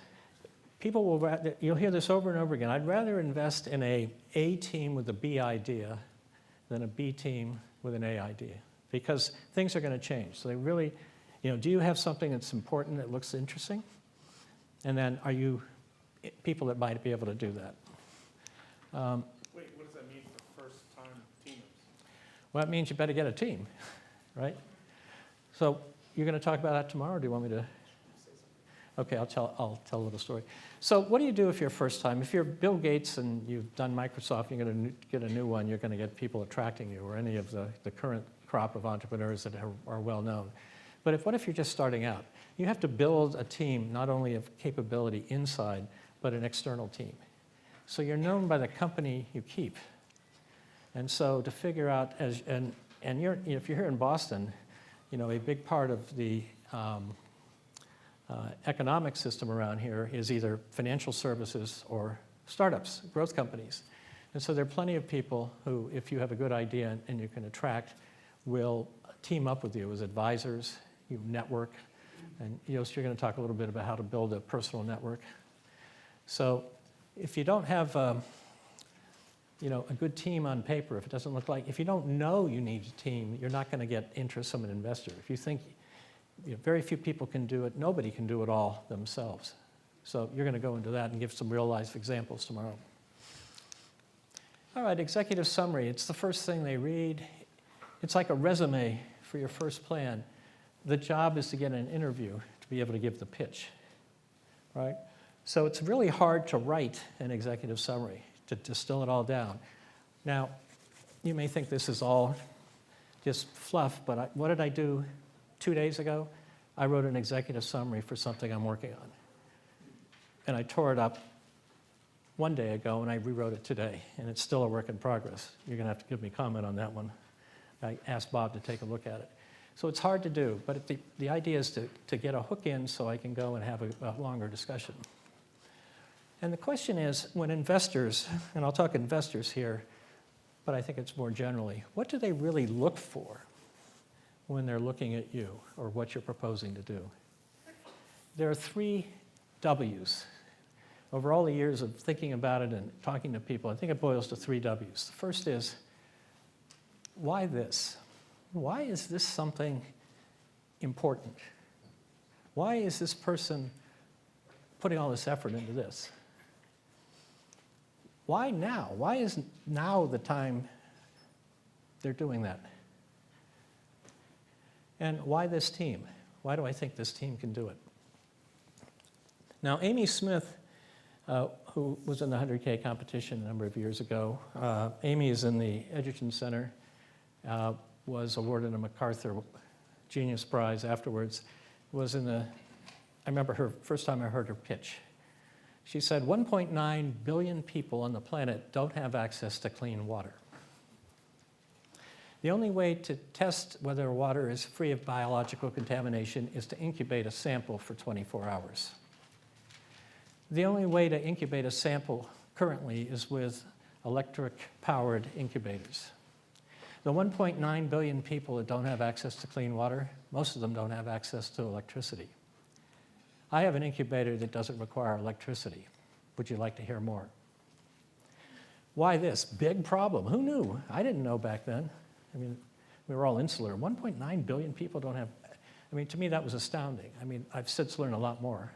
S1: people will, you'll hear this over and over again, I'd rather invest in a team with a B idea than a B team with an A idea. because things are going to change. So they really, do you have something that's important that looks interesting? And then are you people that might be able to do that?
S2: Wait, what does that mean for first-time teamers?
S1: Well, it means you better get a team, right? So you're going to talk about that tomorrow, or do you want me to? Okay, I'll tell a little story. So what do you do if you're first time? If you're Bill Gates and you've done Microsoft, you're going to get a new one, you're going to get people attracting you, or any of the current crop of entrepreneurs that are well known. But what if you're just starting out? You have to build a team, not only of capability inside, but an external team. So you're known by the company you keep. And so to figure out, if you're here in Boston, a big part of the economic system around here is either financial services or startups, growth companies. And so there are plenty of people who, if you have a good idea and you can attract, will team up with you as advisors, you network. And Yost, you're going to talk a little bit about how to build a personal network. So if you don't have a good team on paper, if it doesn't look like, if you don't know you need a team, you're not going to get interest from an investor. If you think very few people can do it, nobody can do it all themselves. So you're going to go into that and give some real-life examples tomorrow. All right, executive summary. It's the first thing they read. It's like a resume for your first plan. The job is to get an interview to be able to give the pitch, right? So it's really hard to write an executive summary, to distill it all down. Now, you may think this is all just fluff, but what did I do 2 days ago? I wrote an executive summary for something I'm working on. And I tore it up 1 day ago, and I rewrote it today, and it's still a work in progress. You're going to have to give me comment on that one. I asked Bob to take a look at it. So it's hard to do, but the idea is to get a hook in so I can go and have a longer discussion. And the question is, when investors, and I'll talk investors here, but I think it's more generally, what do they really look for when they're looking at you or what you're proposing to do? There are 3 W's. Over all the years of thinking about it and talking to people, I think it boils to 3 W's. The first is, why this? Why is this something important? Why is this person putting all this effort into this? Why now? Why is now the time they're doing that? And why this team? Why do I think this team can do it? Now, Amy Smith, who was in the 100K competition a number of years ago, Amy is in the Edgerton Center, was awarded a MacArthur Genius Prize afterwards, I remember her first time I heard her pitch. She said 1.9 billion people on the planet don't have access to clean water. The only way to test whether water is free of biological contamination is to incubate a sample for 24 hours. The only way to incubate a sample currently is with electric-powered incubators. The 1.9 billion people that don't have access to clean water, most of them don't have access to electricity. I have an incubator that doesn't require electricity. Would you like to hear more? Why this? Big problem. Who knew? I didn't know back then. I mean, we were all insular. 1.9 billion people don't have, to me that was astounding. I've since learned a lot more.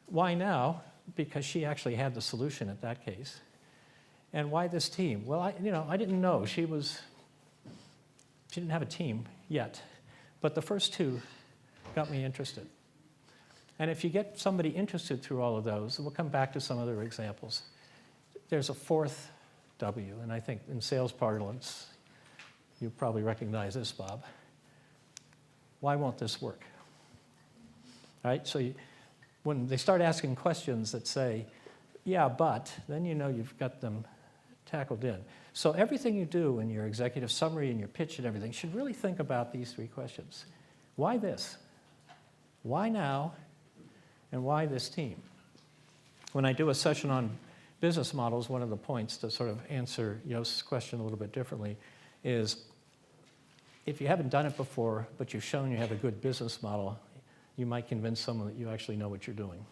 S1: Why now? Because she actually had the solution at that case. And why this team? Well, I didn't know. She didn't have a team yet. But the first 2 got me interested. And if you get somebody interested through all of those, we'll come back to some other examples. There's a 4th W, and I think in sales parlance, you probably recognize this, Bob. Why won't this work? All right, so when they start asking questions that say, yeah, but, then you know you've got them tackled in. So everything you do in your executive summary and your pitch and everything should really think about these 3 questions. Why this? Why now? And why this team? When I do a session on business models, one of the points to sort of answer Yost's question a little bit differently is, if you haven't done it before, but you've shown you have a good business model, you might convince someone that you actually know what you're doing.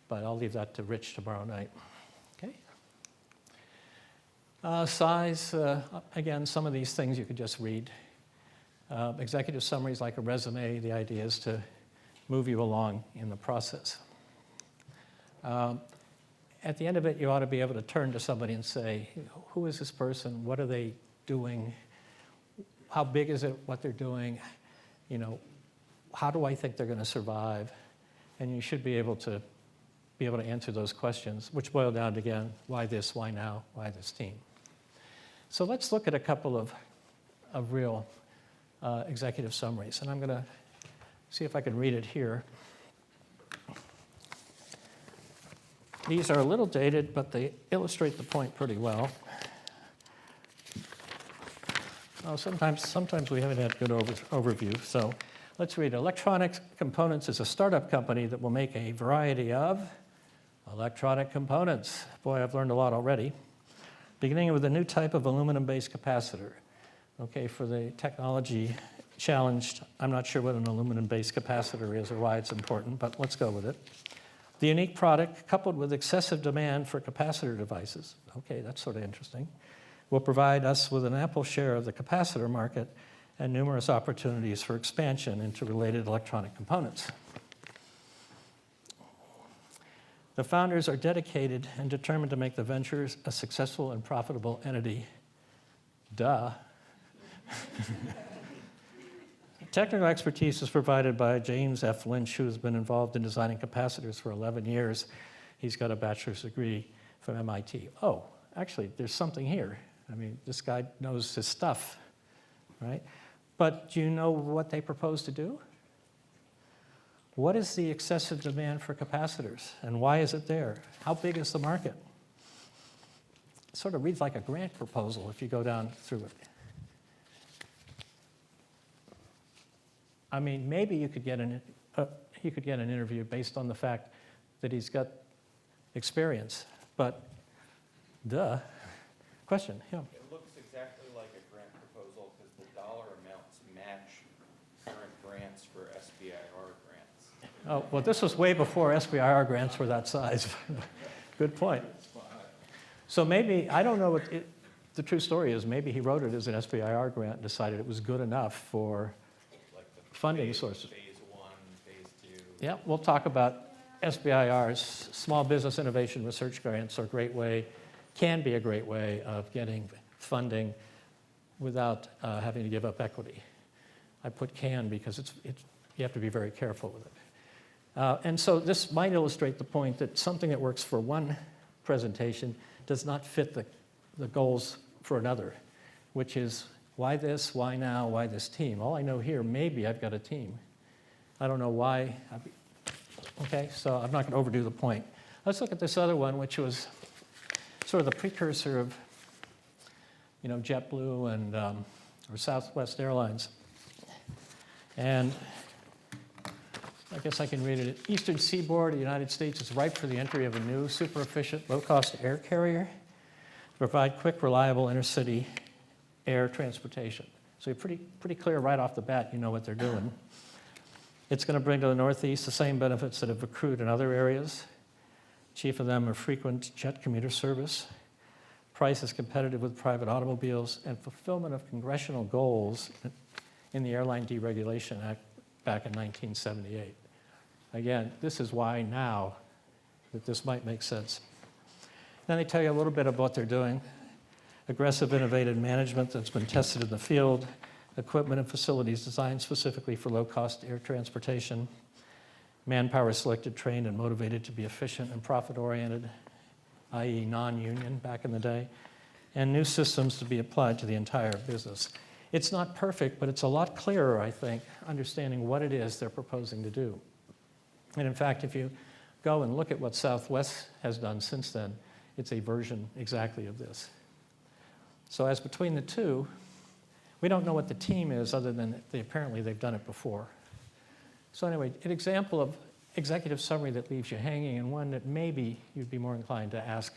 S1: But I'll leave that to Rich tomorrow night. Okay? Size, again, some of these things you could just read. Executive summary is like a resume. The idea is to move you along in the process. At the end of it, you ought to be able to turn to somebody and say, who is this person? What are they doing? How big is it, what they're doing? You know, how do I think they're going to survive? And you should be able to answer those questions, which boil down to, again, why this, why now, why this team? So let's look at a couple of real executive summaries. And I'm going to see if I can read it here. These are a little dated, but they illustrate the point pretty well. Oh, sometimes we haven't had good overview. So let's read. Electronic Components is a startup company that will make a variety of electronic components. Boy, I've learned a lot already. Beginning with a new type of aluminum-based capacitor. Okay, for the technology challenged, I'm not sure what an aluminum-based capacitor is or why it's important, but let's go with it. The unique product, coupled with excessive demand for capacitor devices, okay, that's sort of interesting, will provide us with an ample share of the capacitor market and numerous opportunities for expansion into related electronic components. The founders are dedicated and determined to make the ventures a successful and profitable entity. Duh. Technical expertise is provided by James F. Lynch, who has been involved in designing capacitors for 11 years. He's got a bachelor's degree from MIT. Oh, actually, there's something here. I mean, this guy knows his stuff, right? But do you know what they propose to do? What is the excessive demand for capacitors, and why is it there? How big is the market? It sort of reads like a grant proposal if you go down through it. I mean, maybe you could get an interview based on the fact that he's got experience, but duh. Question, yeah.
S5: It looks exactly like a grant proposal because the dollar amounts match current grants for SBIR grants.
S1: Oh, well, this was way before SBIR grants were that size. Good point. So maybe, I don't know what the true story is. Maybe he wrote it as an SBIR grant and decided it was good enough for funding sources.
S5: Phase 1, phase 2.
S1: Yeah, we'll talk about SBIR's Small Business Innovation Research Grants are a great way, can be a great way of getting funding without having to give up equity. I put can because you have to be very careful with it. And so this might illustrate the point that something that works for one presentation does not fit the goals for another, which is why this, why now, why this team? All I know here, maybe I've got a team. I don't know why. Okay, so I'm not going to overdo the point. Let's look at this other one, which was sort of the precursor of, JetBlue and or Southwest Airlines. And I guess I can read it. Eastern seaboard of the United States is ripe for the entry of a new, super efficient, low-cost air carrier to provide quick, reliable intercity air transportation. So you're pretty clear right off the bat, you know what they're doing. It's going to bring to the Northeast the same benefits that have accrued in other areas. Chief of them are frequent jet commuter service, price is competitive with private automobiles, and fulfillment of congressional goals in the Airline Deregulation Act back in 1978. Again, this is why now that this might make sense. Then they tell you a little bit about what they're doing. Aggressive, innovative management that's been tested in the field, equipment and facilities designed specifically for low-cost air transportation, manpower selected, trained, and motivated to be efficient and profit-oriented, i.e. non-union back in the day, and new systems to be applied to the entire business. It's not perfect, but it's a lot clearer, I think, understanding what it is they're proposing to do. And in fact, if you go and look at what Southwest has done since then, it's a version exactly of this. So as between the two, we don't know what the team is other than apparently they've done it before. So anyway, an example of executive summary that leaves you hanging and one that maybe you'd be more inclined to ask,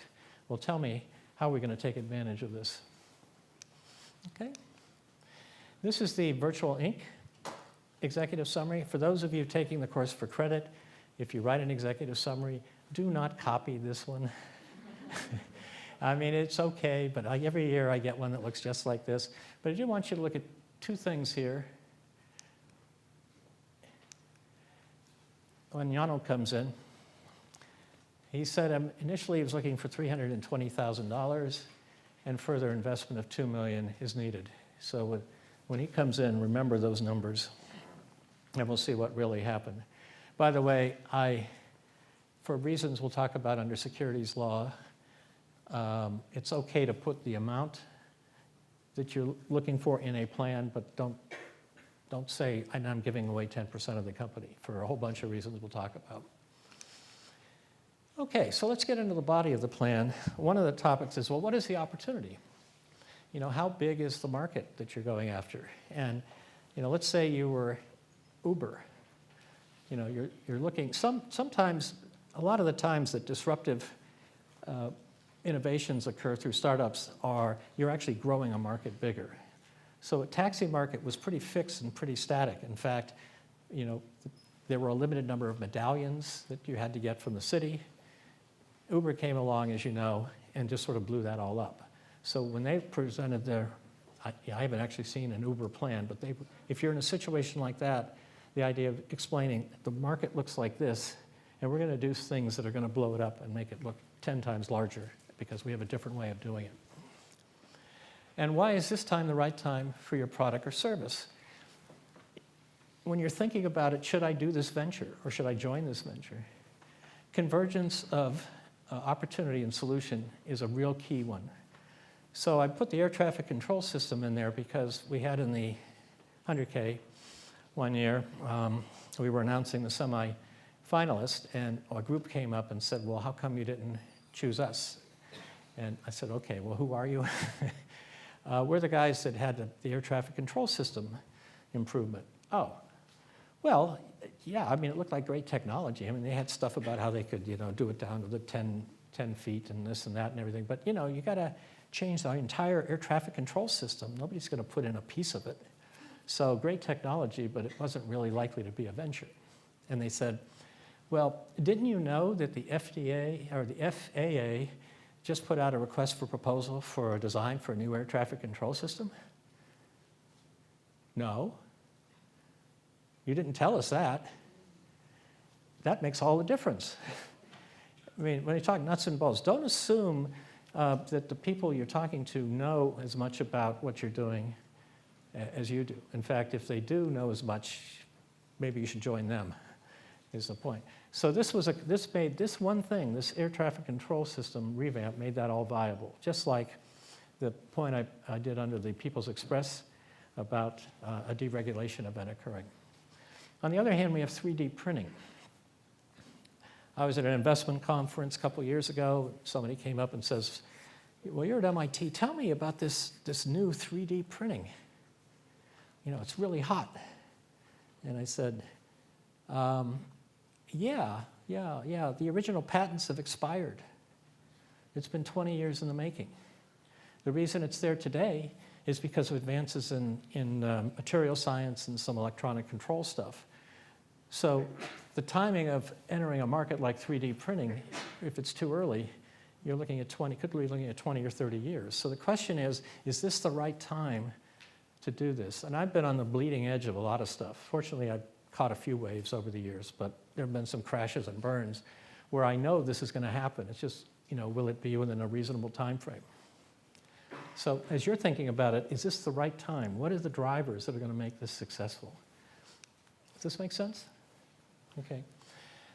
S1: well, tell me, how are we going to take advantage of this? Okay. This is the Virtual Inc. executive summary. For those of you taking the course for credit, if you write an executive summary, do not copy this one. I mean, it's okay, but every year I get one that looks just like this. But I do want you to look at two things here. When Yano comes in, he said initially he was looking for $320,000 and further investment of $2 million is needed. So when he comes in, remember those numbers and we'll see what really happened. By the way, for reasons we'll talk about under securities law, it's okay to put the amount that you're looking for in a plan, but don't say, I'm giving away 10% of the company for a whole bunch of reasons we'll talk about. Okay, so let's get into the body of the plan. One of the topics is, well, what is the opportunity? You know, how big is the market that you're going after? And, you know, let's say you were Uber. You know, you're looking, sometimes, a lot of the times that disruptive innovations occur through startups you're actually growing a market bigger. So a taxi market was pretty fixed and pretty static. In fact, you know, there were a limited number of medallions that you had to get from the city. Uber came along, as you know, and just sort of blew that all up. So when they presented I haven't actually seen an Uber plan, but if you're in a situation like that, the idea of explaining the market looks like this, and we're going to do things that are going to blow it up and make it look 10 times larger because we have a different way of doing it. And why is this time the right time for your product or service? When you're thinking about it, should I do this venture or should I join this venture? Convergence of opportunity and solution is a real key one. So I put the air traffic control system in there because we had in the 100K one year, we were announcing the semi-finalist, and a group came up and said, well, how come you didn't choose us? And I said, okay, well, who are you? We're the guys that had the air traffic control system improvement. Oh, well, yeah, I mean, it looked like great technology. I mean, they had stuff about how they could, you know, do it down to the 10 feet and this and that and everything. But, you know, you got to change the entire air traffic control system. Nobody's going to put in a piece of it. So great technology, but it wasn't really likely to be a venture. And they said, well, didn't you know that the FDA or the FAA just put out a request for proposal for a design for a new air traffic control system? No. You didn't tell us that. That makes all the difference. I mean, when you talk nuts and bolts, don't assume that the people you're talking to know as much about what you're doing as you do. In fact, if they do know as much, maybe you should join them, is the point. So this made this one thing, this air traffic control system revamp, made that all viable. Just like the point I did under the People's Express about a deregulation event occurring. On the other hand, we have 3D printing. I was at an investment conference a couple years ago. Somebody came up and says, well, you're at MIT. Tell me about this new 3D printing. You know, it's really hot. And I said, yeah, the original patents have expired. It's been 20 years in the making. The reason it's there today is because of advances in material science and some electronic control stuff. So the timing of entering a market like 3D printing, if it's too early, you're looking at could be looking at 20 or 30 years. So the question is this the right time to do this? And I've been on the bleeding edge of a lot of stuff. Fortunately, I've caught a few waves over the years, but there have been some crashes and burns where I know this is going to happen. It's just, you know, will it be within a reasonable time frame? So as you're thinking about it, is this the right time? What are the drivers that are going to make this successful? Does this make sense? Okay.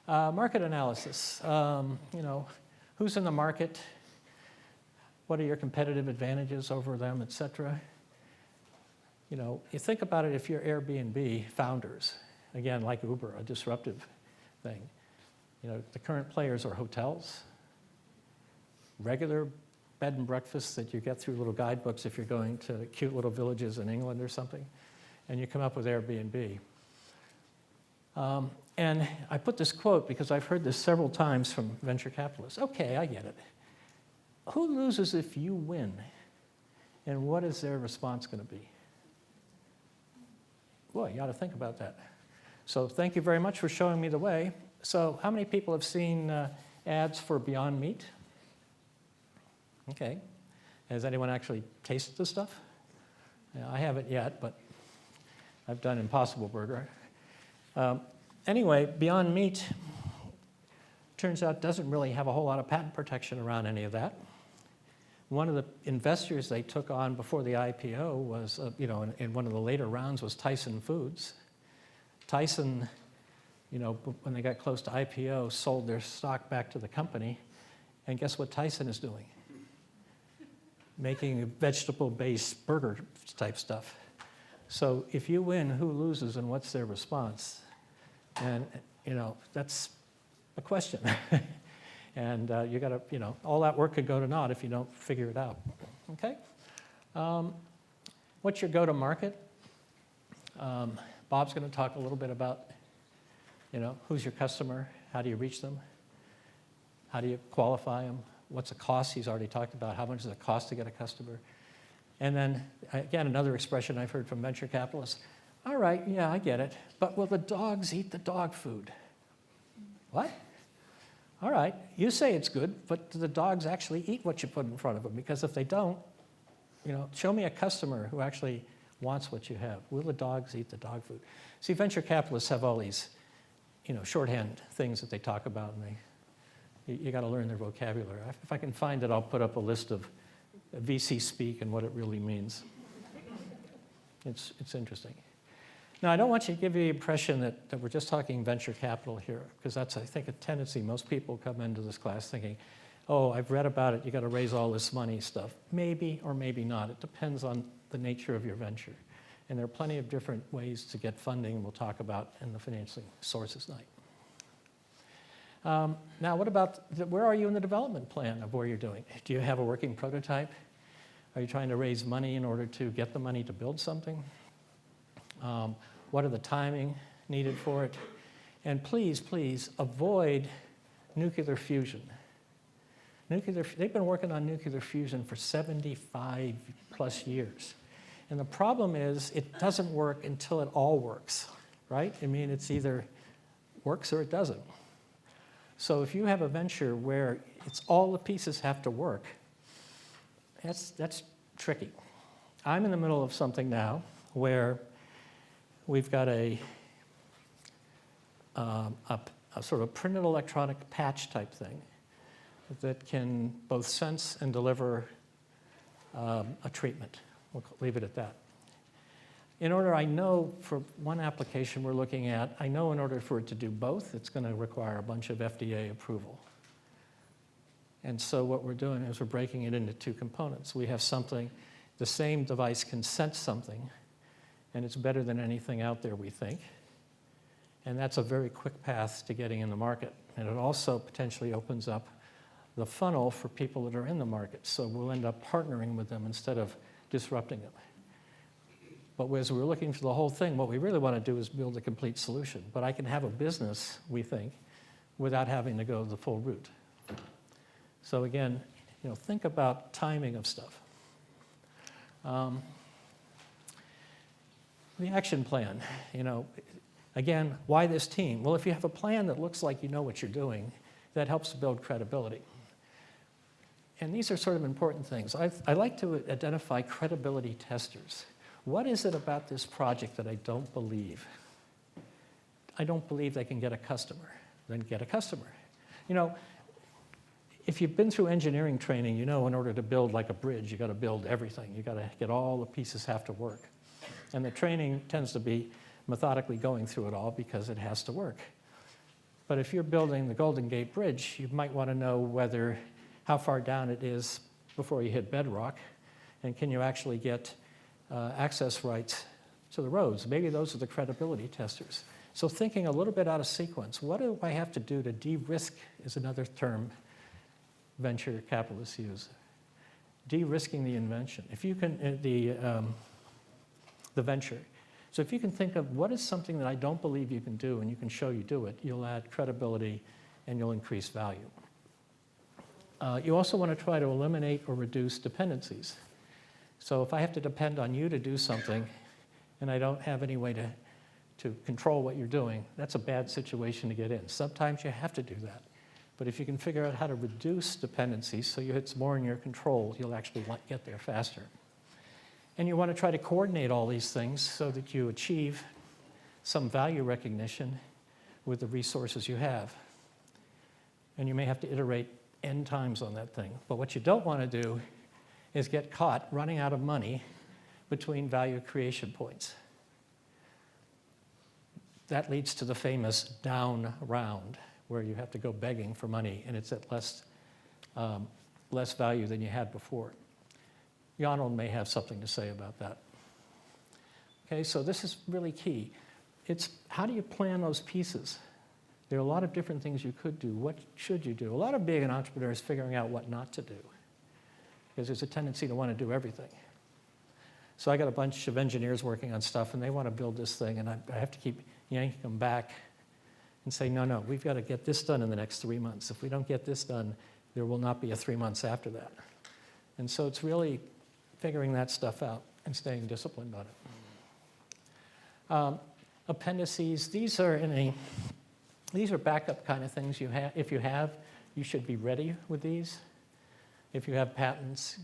S1: Market analysis. You know, who's in the market? What are your competitive advantages over them, et cetera? You know, you think about it if you're Airbnb founders, again, like Uber, a disruptive thing. You know, the current players are hotels, regular bed and breakfasts that you get through little guidebooks if you're going to cute little villages in England or something, and you come up with Airbnb. And I put this quote because I've heard this several times from venture capitalists. Okay, I get it. Who loses if you win? And what is their response going to be? Boy, you ought to think about that. So thank you very much for showing me the way. So how many people have seen ads for Beyond Meat? Okay. Has anyone actually tasted the stuff? Yeah, I haven't yet, but I've done Impossible Burger. Anyway, Beyond Meat turns out doesn't really have a whole lot of patent protection around any of that. One of the investors they took on before the IPO was, in one of the later rounds was Tyson Foods. Tyson, when they got close to IPO, sold their stock back to the company. And guess what Tyson is doing? Making vegetable-based burger type stuff. So if you win, who loses and what's their response? And, that's a question. And you got to, all that work could go to naught if you don't figure it out. Okay? What's your go-to-market? Bob's going to talk a little bit about, who's your customer? How do you reach them? How do you qualify them? What's the cost? He's already talked about how much does it cost to get a customer. And then, again, another expression I've heard from venture capitalists. All right, yeah, I get it, but will the dogs eat the dog food? What? All right, you say it's good, but do the dogs actually eat what you put in front of them? Because if they don't, show me a customer who actually wants what you have. Will the dogs eat the dog food? See, venture capitalists have all these, shorthand things that they talk about, and you got to learn their vocabulary. If I can find it, I'll put up a list of VC speak and what it really means. It's interesting. Now, I don't want you to give you the impression that we're just talking venture capital here, because that's, I think, a tendency. Most people come into this class thinking, oh, I've read about it, you got to raise all this money stuff. Maybe or maybe not. It depends on the nature of your venture. And there are plenty of different ways to get funding, and we'll talk about in the financing sources night. Now, what about, where are you in the development plan of where you're doing? Do you have a working prototype? Are you trying to raise money in order to get the money to build something? What are the timing needed for it? And please, please avoid nuclear fusion. They've been working on nuclear fusion for 75 plus years. And the problem is it doesn't work until it all works, right? I mean, it's either works or it doesn't. So if you have a venture where it's all the pieces have to work, that's tricky. I'm in the middle of something now where we've got a sort of printed electronic patch type thing that can both sense and deliver a treatment. We'll leave it at that. In order, I know for one application we're looking at, I know in order for it to do both, it's going to require a bunch of FDA approval. And so what we're doing is we're breaking it into two components. We have something, the same device can sense something, and it's better than anything out there, we think. And that's a very quick path to getting in the market. And it also potentially opens up the funnel for people that are in the market. So we'll end up partnering with them instead of disrupting them. But as we're looking for the whole thing, what we really want to do is build a complete solution. But I can have a business, we think, without having to go the full route. So again, think about timing of stuff. The action plan, again, why this team? Well, if you have a plan that looks like you know what you're doing, that helps to build credibility. And these are sort of important things. I like to identify credibility testers. What is it about this project that I don't believe? I don't believe they can get a customer. Then get a customer. If you've been through engineering training, in order to build like a bridge, you got to build everything. You got to get all the pieces have to work. And the training tends to be methodically going through it all because it has to work. But if you're building the Golden Gate Bridge, you might want to know how far down it is before you hit bedrock, and can you actually get access rights to the roads. Maybe those are the credibility testers. So thinking a little bit out of sequence, what do I have to do to de-risk is another term venture capitalists use. De-risking the invention. If you can, the venture. So if you can think of what is something that I don't believe you can do and you can show you do it, you'll add credibility and you'll increase value. You also want to try to eliminate or reduce dependencies. So if I have to depend on you to do something and I don't have any way to control what you're doing, that's a bad situation to get in. Sometimes you have to do that. But if you can figure out how to reduce dependencies so it's more in your control, you'll actually get there faster. And you want to try to coordinate all these things so that you achieve some value recognition with the resources you have. And you may have to iterate n times on that thing. But what you don't want to do is get caught running out of money between value creation points. That leads to the famous down round, where you have to go begging for money, and it's at less value than you had before. Ronald may have something to say about that. Okay, so this is really key. It's how do you plan those pieces? There are a lot of different things you could do. What should you do? A lot of being an entrepreneur is figuring out what not to do, because there's a tendency to want to do everything. So I got a bunch of engineers working on stuff, and they want to build this thing, and I have to keep yanking them back and say, no, we've got to get this done in the next 3 months. If we don't get this done, there will not be a 3 months after that. And so it's really figuring that stuff out and staying disciplined on it. Appendices, these are backup kind of things you have. If you have, you should be ready with these. If you have patents,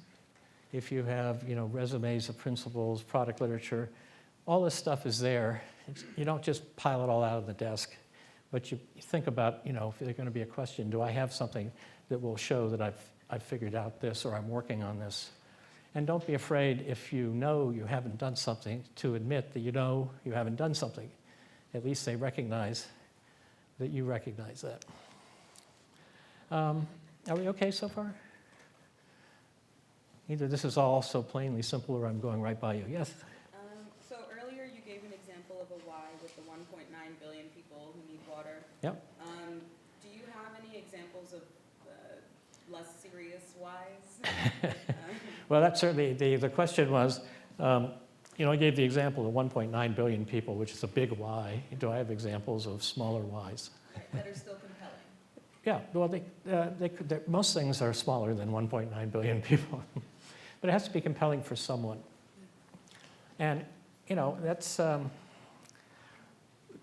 S1: if you have resumes of principals, product literature, all this stuff is there. You don't just pile it all out on the desk, but you think about, if there's going to be a question, do I have something that will show that I've figured out this or I'm working on this? And don't be afraid if you know you haven't done something to admit that you know you haven't done something. At least they recognize that you recognize that. Are we okay so far? Either this is all so plainly simple or I'm going right by you. Yes?
S9: So earlier you gave an example of a why with the 1.9 billion people who need water.
S1: Yep.
S9: Do you have any examples of less serious whys?
S1: Well, that's certainly, the question was, I gave the example of 1.9 billion people, which is a big why. Do I have examples of smaller whys?
S9: That are still compelling.
S1: Yeah, well, most things are smaller than 1.9 billion people. But it has to be compelling for someone. And, that's,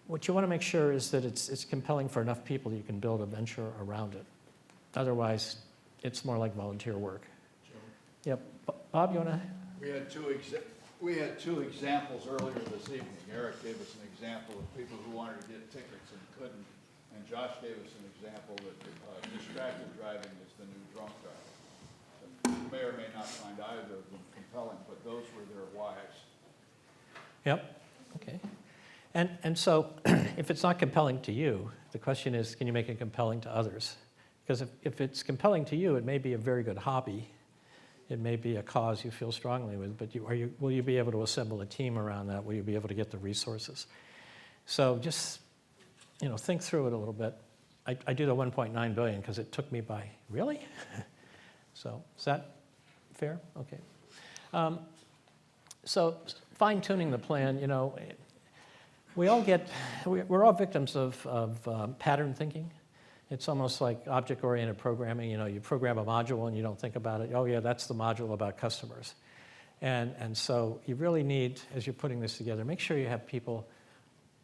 S1: what you want to make sure is that it's compelling for enough people that you can build a venture around it. Otherwise, it's more like volunteer work. Yep. Bob, you want to?
S3: We had two examples earlier this evening. Eric gave us an example of people who wanted to get tickets and couldn't, and Josh gave us an example that distracted driving is the new drunk driving. So you may or may not find either of them compelling, but those were their whys.
S1: Yep. Okay. And so if it's not compelling to you, the question is, can you make it compelling to others? Because if it's compelling to you, it may be a very good hobby. It may be a cause you feel strongly with, but will you be able to assemble a team around that? Will you be able to get the resources? So just, think through it a little bit. I do the 1.9 billion because it took me by, really? So is that fair? Okay. So fine-tuning the plan, we're all victims of pattern thinking. It's almost like object-oriented programming. You program a module and you don't think about it. Oh, yeah, that's the module about customers. And so you really need, as you're putting this together, make sure you have people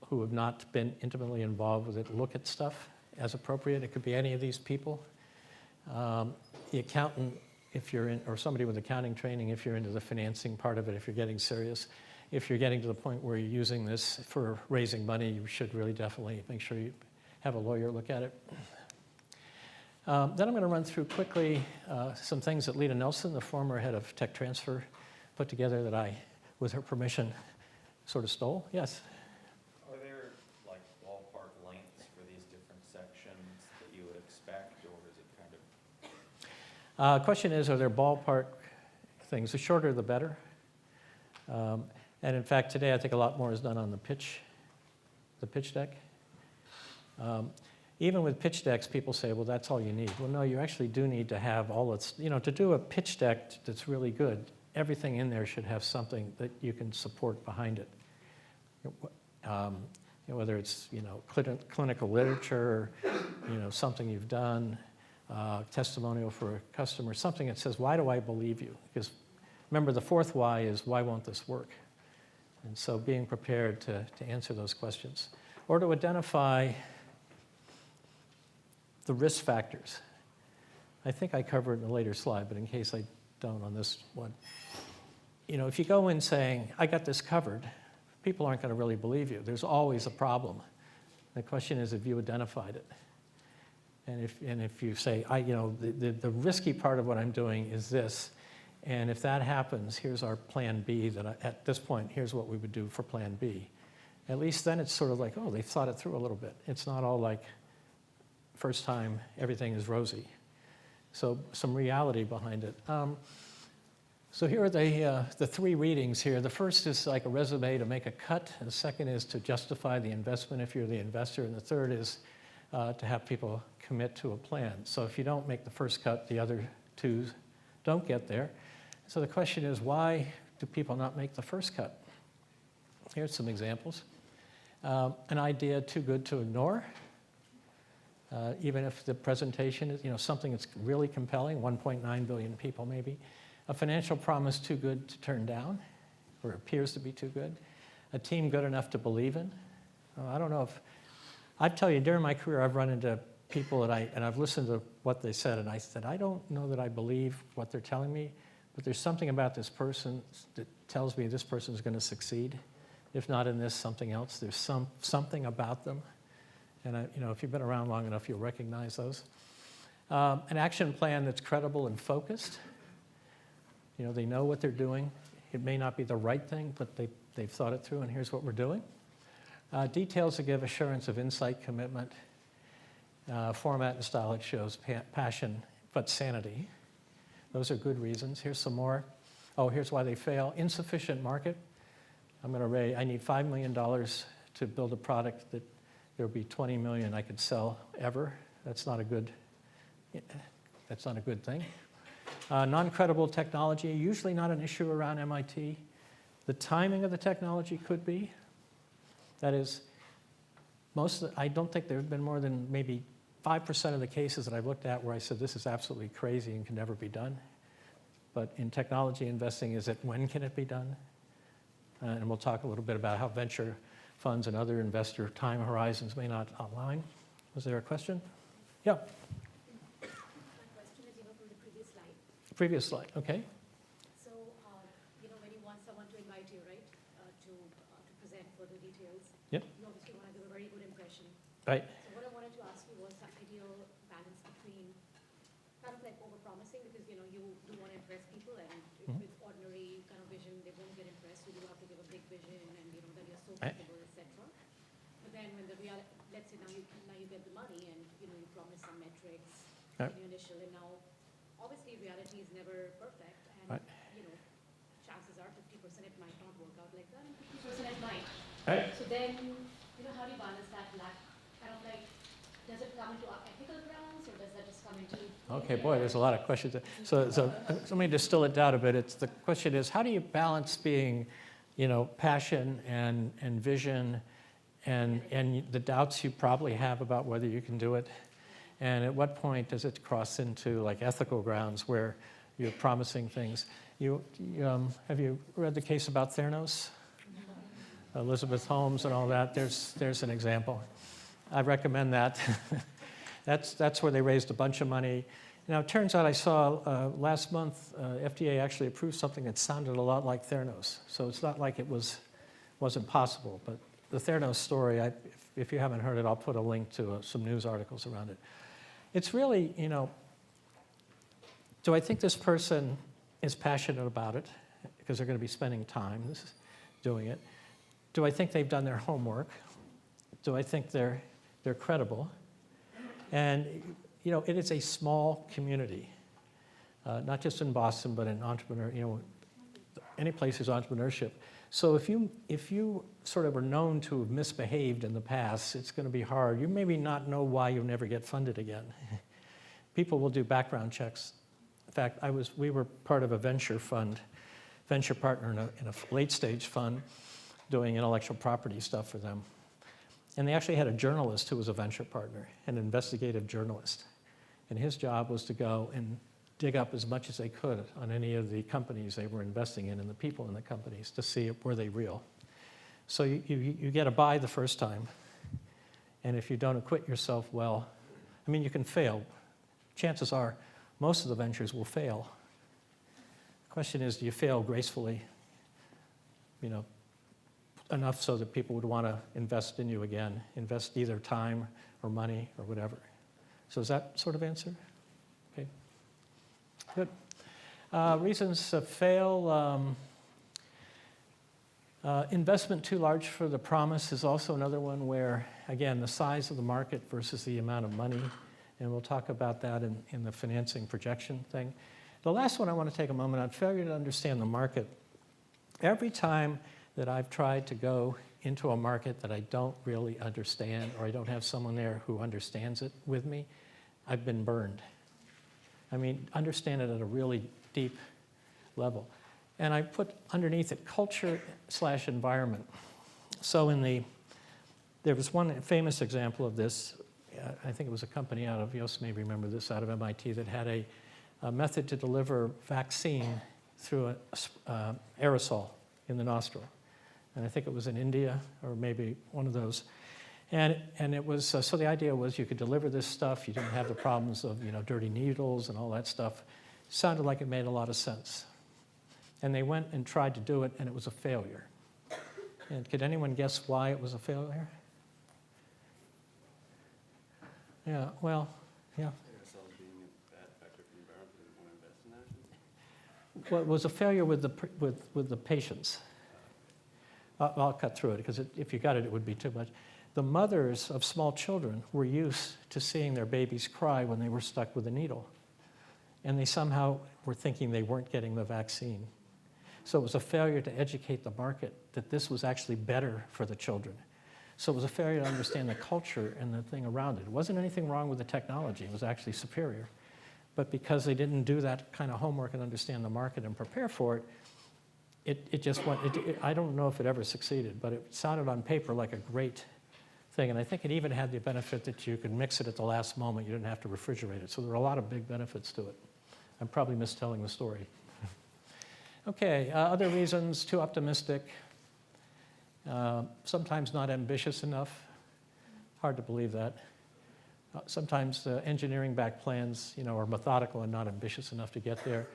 S1: who have not been intimately involved with it look at stuff as appropriate. It could be any of these people. The accountant, if you're in, or somebody with accounting training, if you're into the financing part of it, if you're getting serious. If you're getting to the point where you're using this for raising money, you should really definitely make sure you have a lawyer look at it. Then I'm going to run through quickly some things that Lita Nelson, the former head of tech transfer, put together that I, with her permission, sort of stole. Yes?
S10: Are there like ballpark lengths for these different sections that you would expect, or is it kind of?
S1: Question is, are there ballpark things? The shorter, the better. And in fact, today I think a lot more is done on the pitch deck. Even with pitch decks, people say, well, that's all you need. Well, no, you actually do need to have all its, to do a pitch deck that's really good, everything in there should have something that you can support behind it. Whether it's, clinical literature, something you've done, testimonial for a customer, something that says, why do I believe you? Because remember, the fourth why is, why won't this work? And so being prepared to answer those questions. Or to identify the risk factors. I think I cover it in a later slide, but in case I don't on this one. You know, if you go in saying, I got this covered, people aren't going to really believe you. There's always a problem. The question is, have you identified it? And if you say, the risky part of what I'm doing is this, and if that happens, here's our plan B, at this point, here's what we would do for plan B. At least then it's sort of like, oh, they thought it through a little bit. It's not all like, first time, everything is rosy. So some reality behind it. So here are the three readings here. The first is like a resume to make a cut. The second is to justify the investment if you're the investor. And the third is to have people commit to a plan. So if you don't make the first cut, the other two don't get there. So the question is, why do people not make the first cut? Here's some examples. An idea too good to ignore. Even if the presentation is, something that's really compelling, 1.9 billion people maybe. A financial promise too good to turn down, or appears to be too good. A team good enough to believe in. I don't know if, I'd tell you, during my career, I've run into people and I've listened to what they said, and I said, I don't know that I believe what they're telling me, but there's something about this person that tells me this person is going to succeed. If not in this, something else. There's something about them. And if you've been around long enough, you'll recognize those. An action plan that's credible and focused. They know what they're doing. It may not be the right thing, but they've thought it through, and here's what we're doing. Details that give assurance of insight, commitment. Format and style that shows passion, but sanity. Those are good reasons. Here's some more. Oh, here's why they fail. Insufficient market. I need $5 million to build a product that there will be 20 million I could sell ever. That's not a good thing. Non-credible technology, usually not an issue around MIT. The timing of the technology could be. That is, I don't think there have been more than maybe 5% of the cases that I've looked at where I said this is absolutely crazy and can never be done. But in technology investing, is it when can it be done? And we'll talk a little bit about how venture funds and other investor time horizons may not align. Was there a question? Yeah.
S11: My question is, from the previous slide.
S1: Previous slide, okay.
S11: So, when you want someone to invite you, right, to present further details,
S1: Yep.
S11: you obviously want to give a very good impression.
S1: Right.
S11: So what I wanted to ask you was that ideal balance between kind of like over-promising, because, you do want to impress people, and with ordinary kind of vision, they won't get impressed. So you have to give a big vision, and, that you're so capable, etc. But then when let's say now you get the money, and, you promise some metrics in your initial, and now, obviously, reality is never perfect, and, chances are 50% it might not work out like that, and 50% it might.
S1: Right.
S11: So then, how do you balance that lack? Kind of like, does it come into ethical grounds, or does that just come into?
S1: Okay, boy, there's a lot of questions there. So let me distill it down a bit. The question is, how do you balance being, passion and vision and the doubts you probably have about whether you can do it? And at what point does it cross into like ethical grounds where you're promising things? Have you read the case about Theranos? Elizabeth Holmes and all that? There's an example. I recommend that. That's where they raised a bunch of money. Now, it turns out I saw last month, FDA actually approved something that sounded a lot like Theranos. So it's not like it wasn't possible. But the Theranos story, if you haven't heard it, I'll put a link to some news articles around it. It's really, do I think this person is passionate about it because they're going to be spending time doing it? Do I think they've done their homework? Do I think they're credible? And, it is a small community, not just in Boston, but in any place there's entrepreneurship. So if you sort of are known to have misbehaved in the past, it's going to be hard. You maybe not know why you'll never get funded again. People will do background checks. In fact, we were part of a venture partner in a late stage fund doing intellectual property stuff for them. And they actually had a journalist who was a venture partner, an investigative journalist. And his job was to go and dig up as much as they could on any of the companies they were investing in and the people in the companies to see were they real. So you get a buy the first time. And if you don't acquit yourself well, I mean, you can fail. Chances are most of the ventures will fail. The question is, do you fail gracefully, enough so that people would want to invest in you again, invest either time or money or whatever. So is that sort of answer? Okay, good. Reasons to fail. Investment too large for the promise is also another one where, again, the size of the market versus the amount of money, and we'll talk about that in the financing projection thing. The last one I want to take a moment on, failure to understand the market. Every time that I've tried to go into a market that I don't really understand, or I don't have someone there who understands it with me, I've been burned. I mean, understand it at a really deep level. And I put underneath it culture/environment. So there was one famous example of this. I think it was a company out of, Yost may remember this, out of MIT, that had a method to deliver vaccine through an aerosol in the nostril. And I think it was in India, or maybe one of those. And it was, so the idea was you could deliver this stuff, you didn't have the problems of, dirty needles and all that stuff. Sounded like it made a lot of sense. And they went and tried to do it, and it was a failure. And could anyone guess why it was a failure? Yeah, well, yeah. Well, it was a failure with the patients. I'll cut through it, because if you got it, it would be too much. The mothers of small children were used to seeing their babies cry when they were stuck with a needle. And they somehow were thinking they weren't getting the vaccine. So it was a failure to educate the market that this was actually better for the children. So it was a failure to understand the culture and the thing around it. It wasn't anything wrong with the technology. It was actually superior. But because they didn't do that kind of homework and understand the market and prepare for it, it just went, I don't know if it ever succeeded, but it sounded on paper like a great thing. And I think it even had the benefit that you could mix it at the last moment. You didn't have to refrigerate it. So there were a lot of big benefits to it. I'm probably mistelling the story. Okay, other reasons, too optimistic. Sometimes not ambitious enough. Hard to believe that. Sometimes engineering-backed plans, are methodical and not ambitious enough to get there.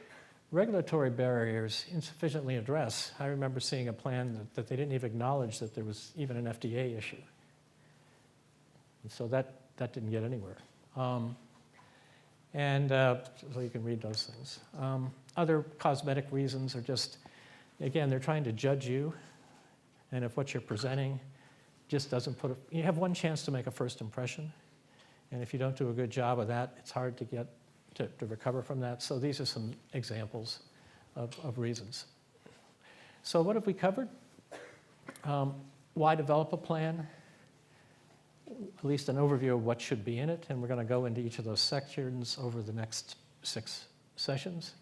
S1: Regulatory barriers insufficiently addressed. I remember seeing a plan that they didn't even acknowledge that there was even an FDA issue. And so that didn't get anywhere. So you can read those things. Other cosmetic reasons are just, again, they're trying to judge you. And if what you're presenting just doesn't you have one chance to make a first impression. And if you don't do a good job of that, it's hard to get to recover from that. So these are some examples of reasons. So what have we covered? Why develop a plan? At least an overview of what should be in it. And we're going to go into each of those sections over the next 6 sessions.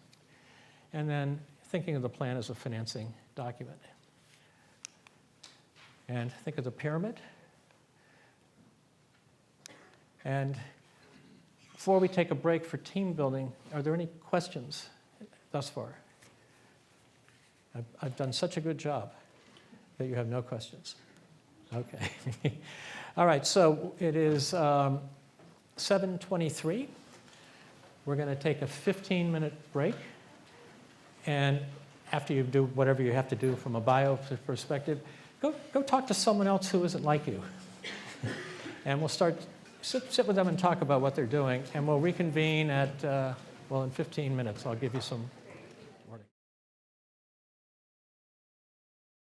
S1: And then thinking of the plan as a financing document. And think of the pyramid. And before we take a break for team building, are there any questions thus far? I've done such a good job that you have no questions. Okay. All right, so it is 7:23. We're going to take a 15-minute break. And after you do whatever you have to do from a bio perspective, go talk to someone else who isn't like you. And we'll sit with them and talk about what they're doing. And we'll reconvene in 15 minutes. I'll give you some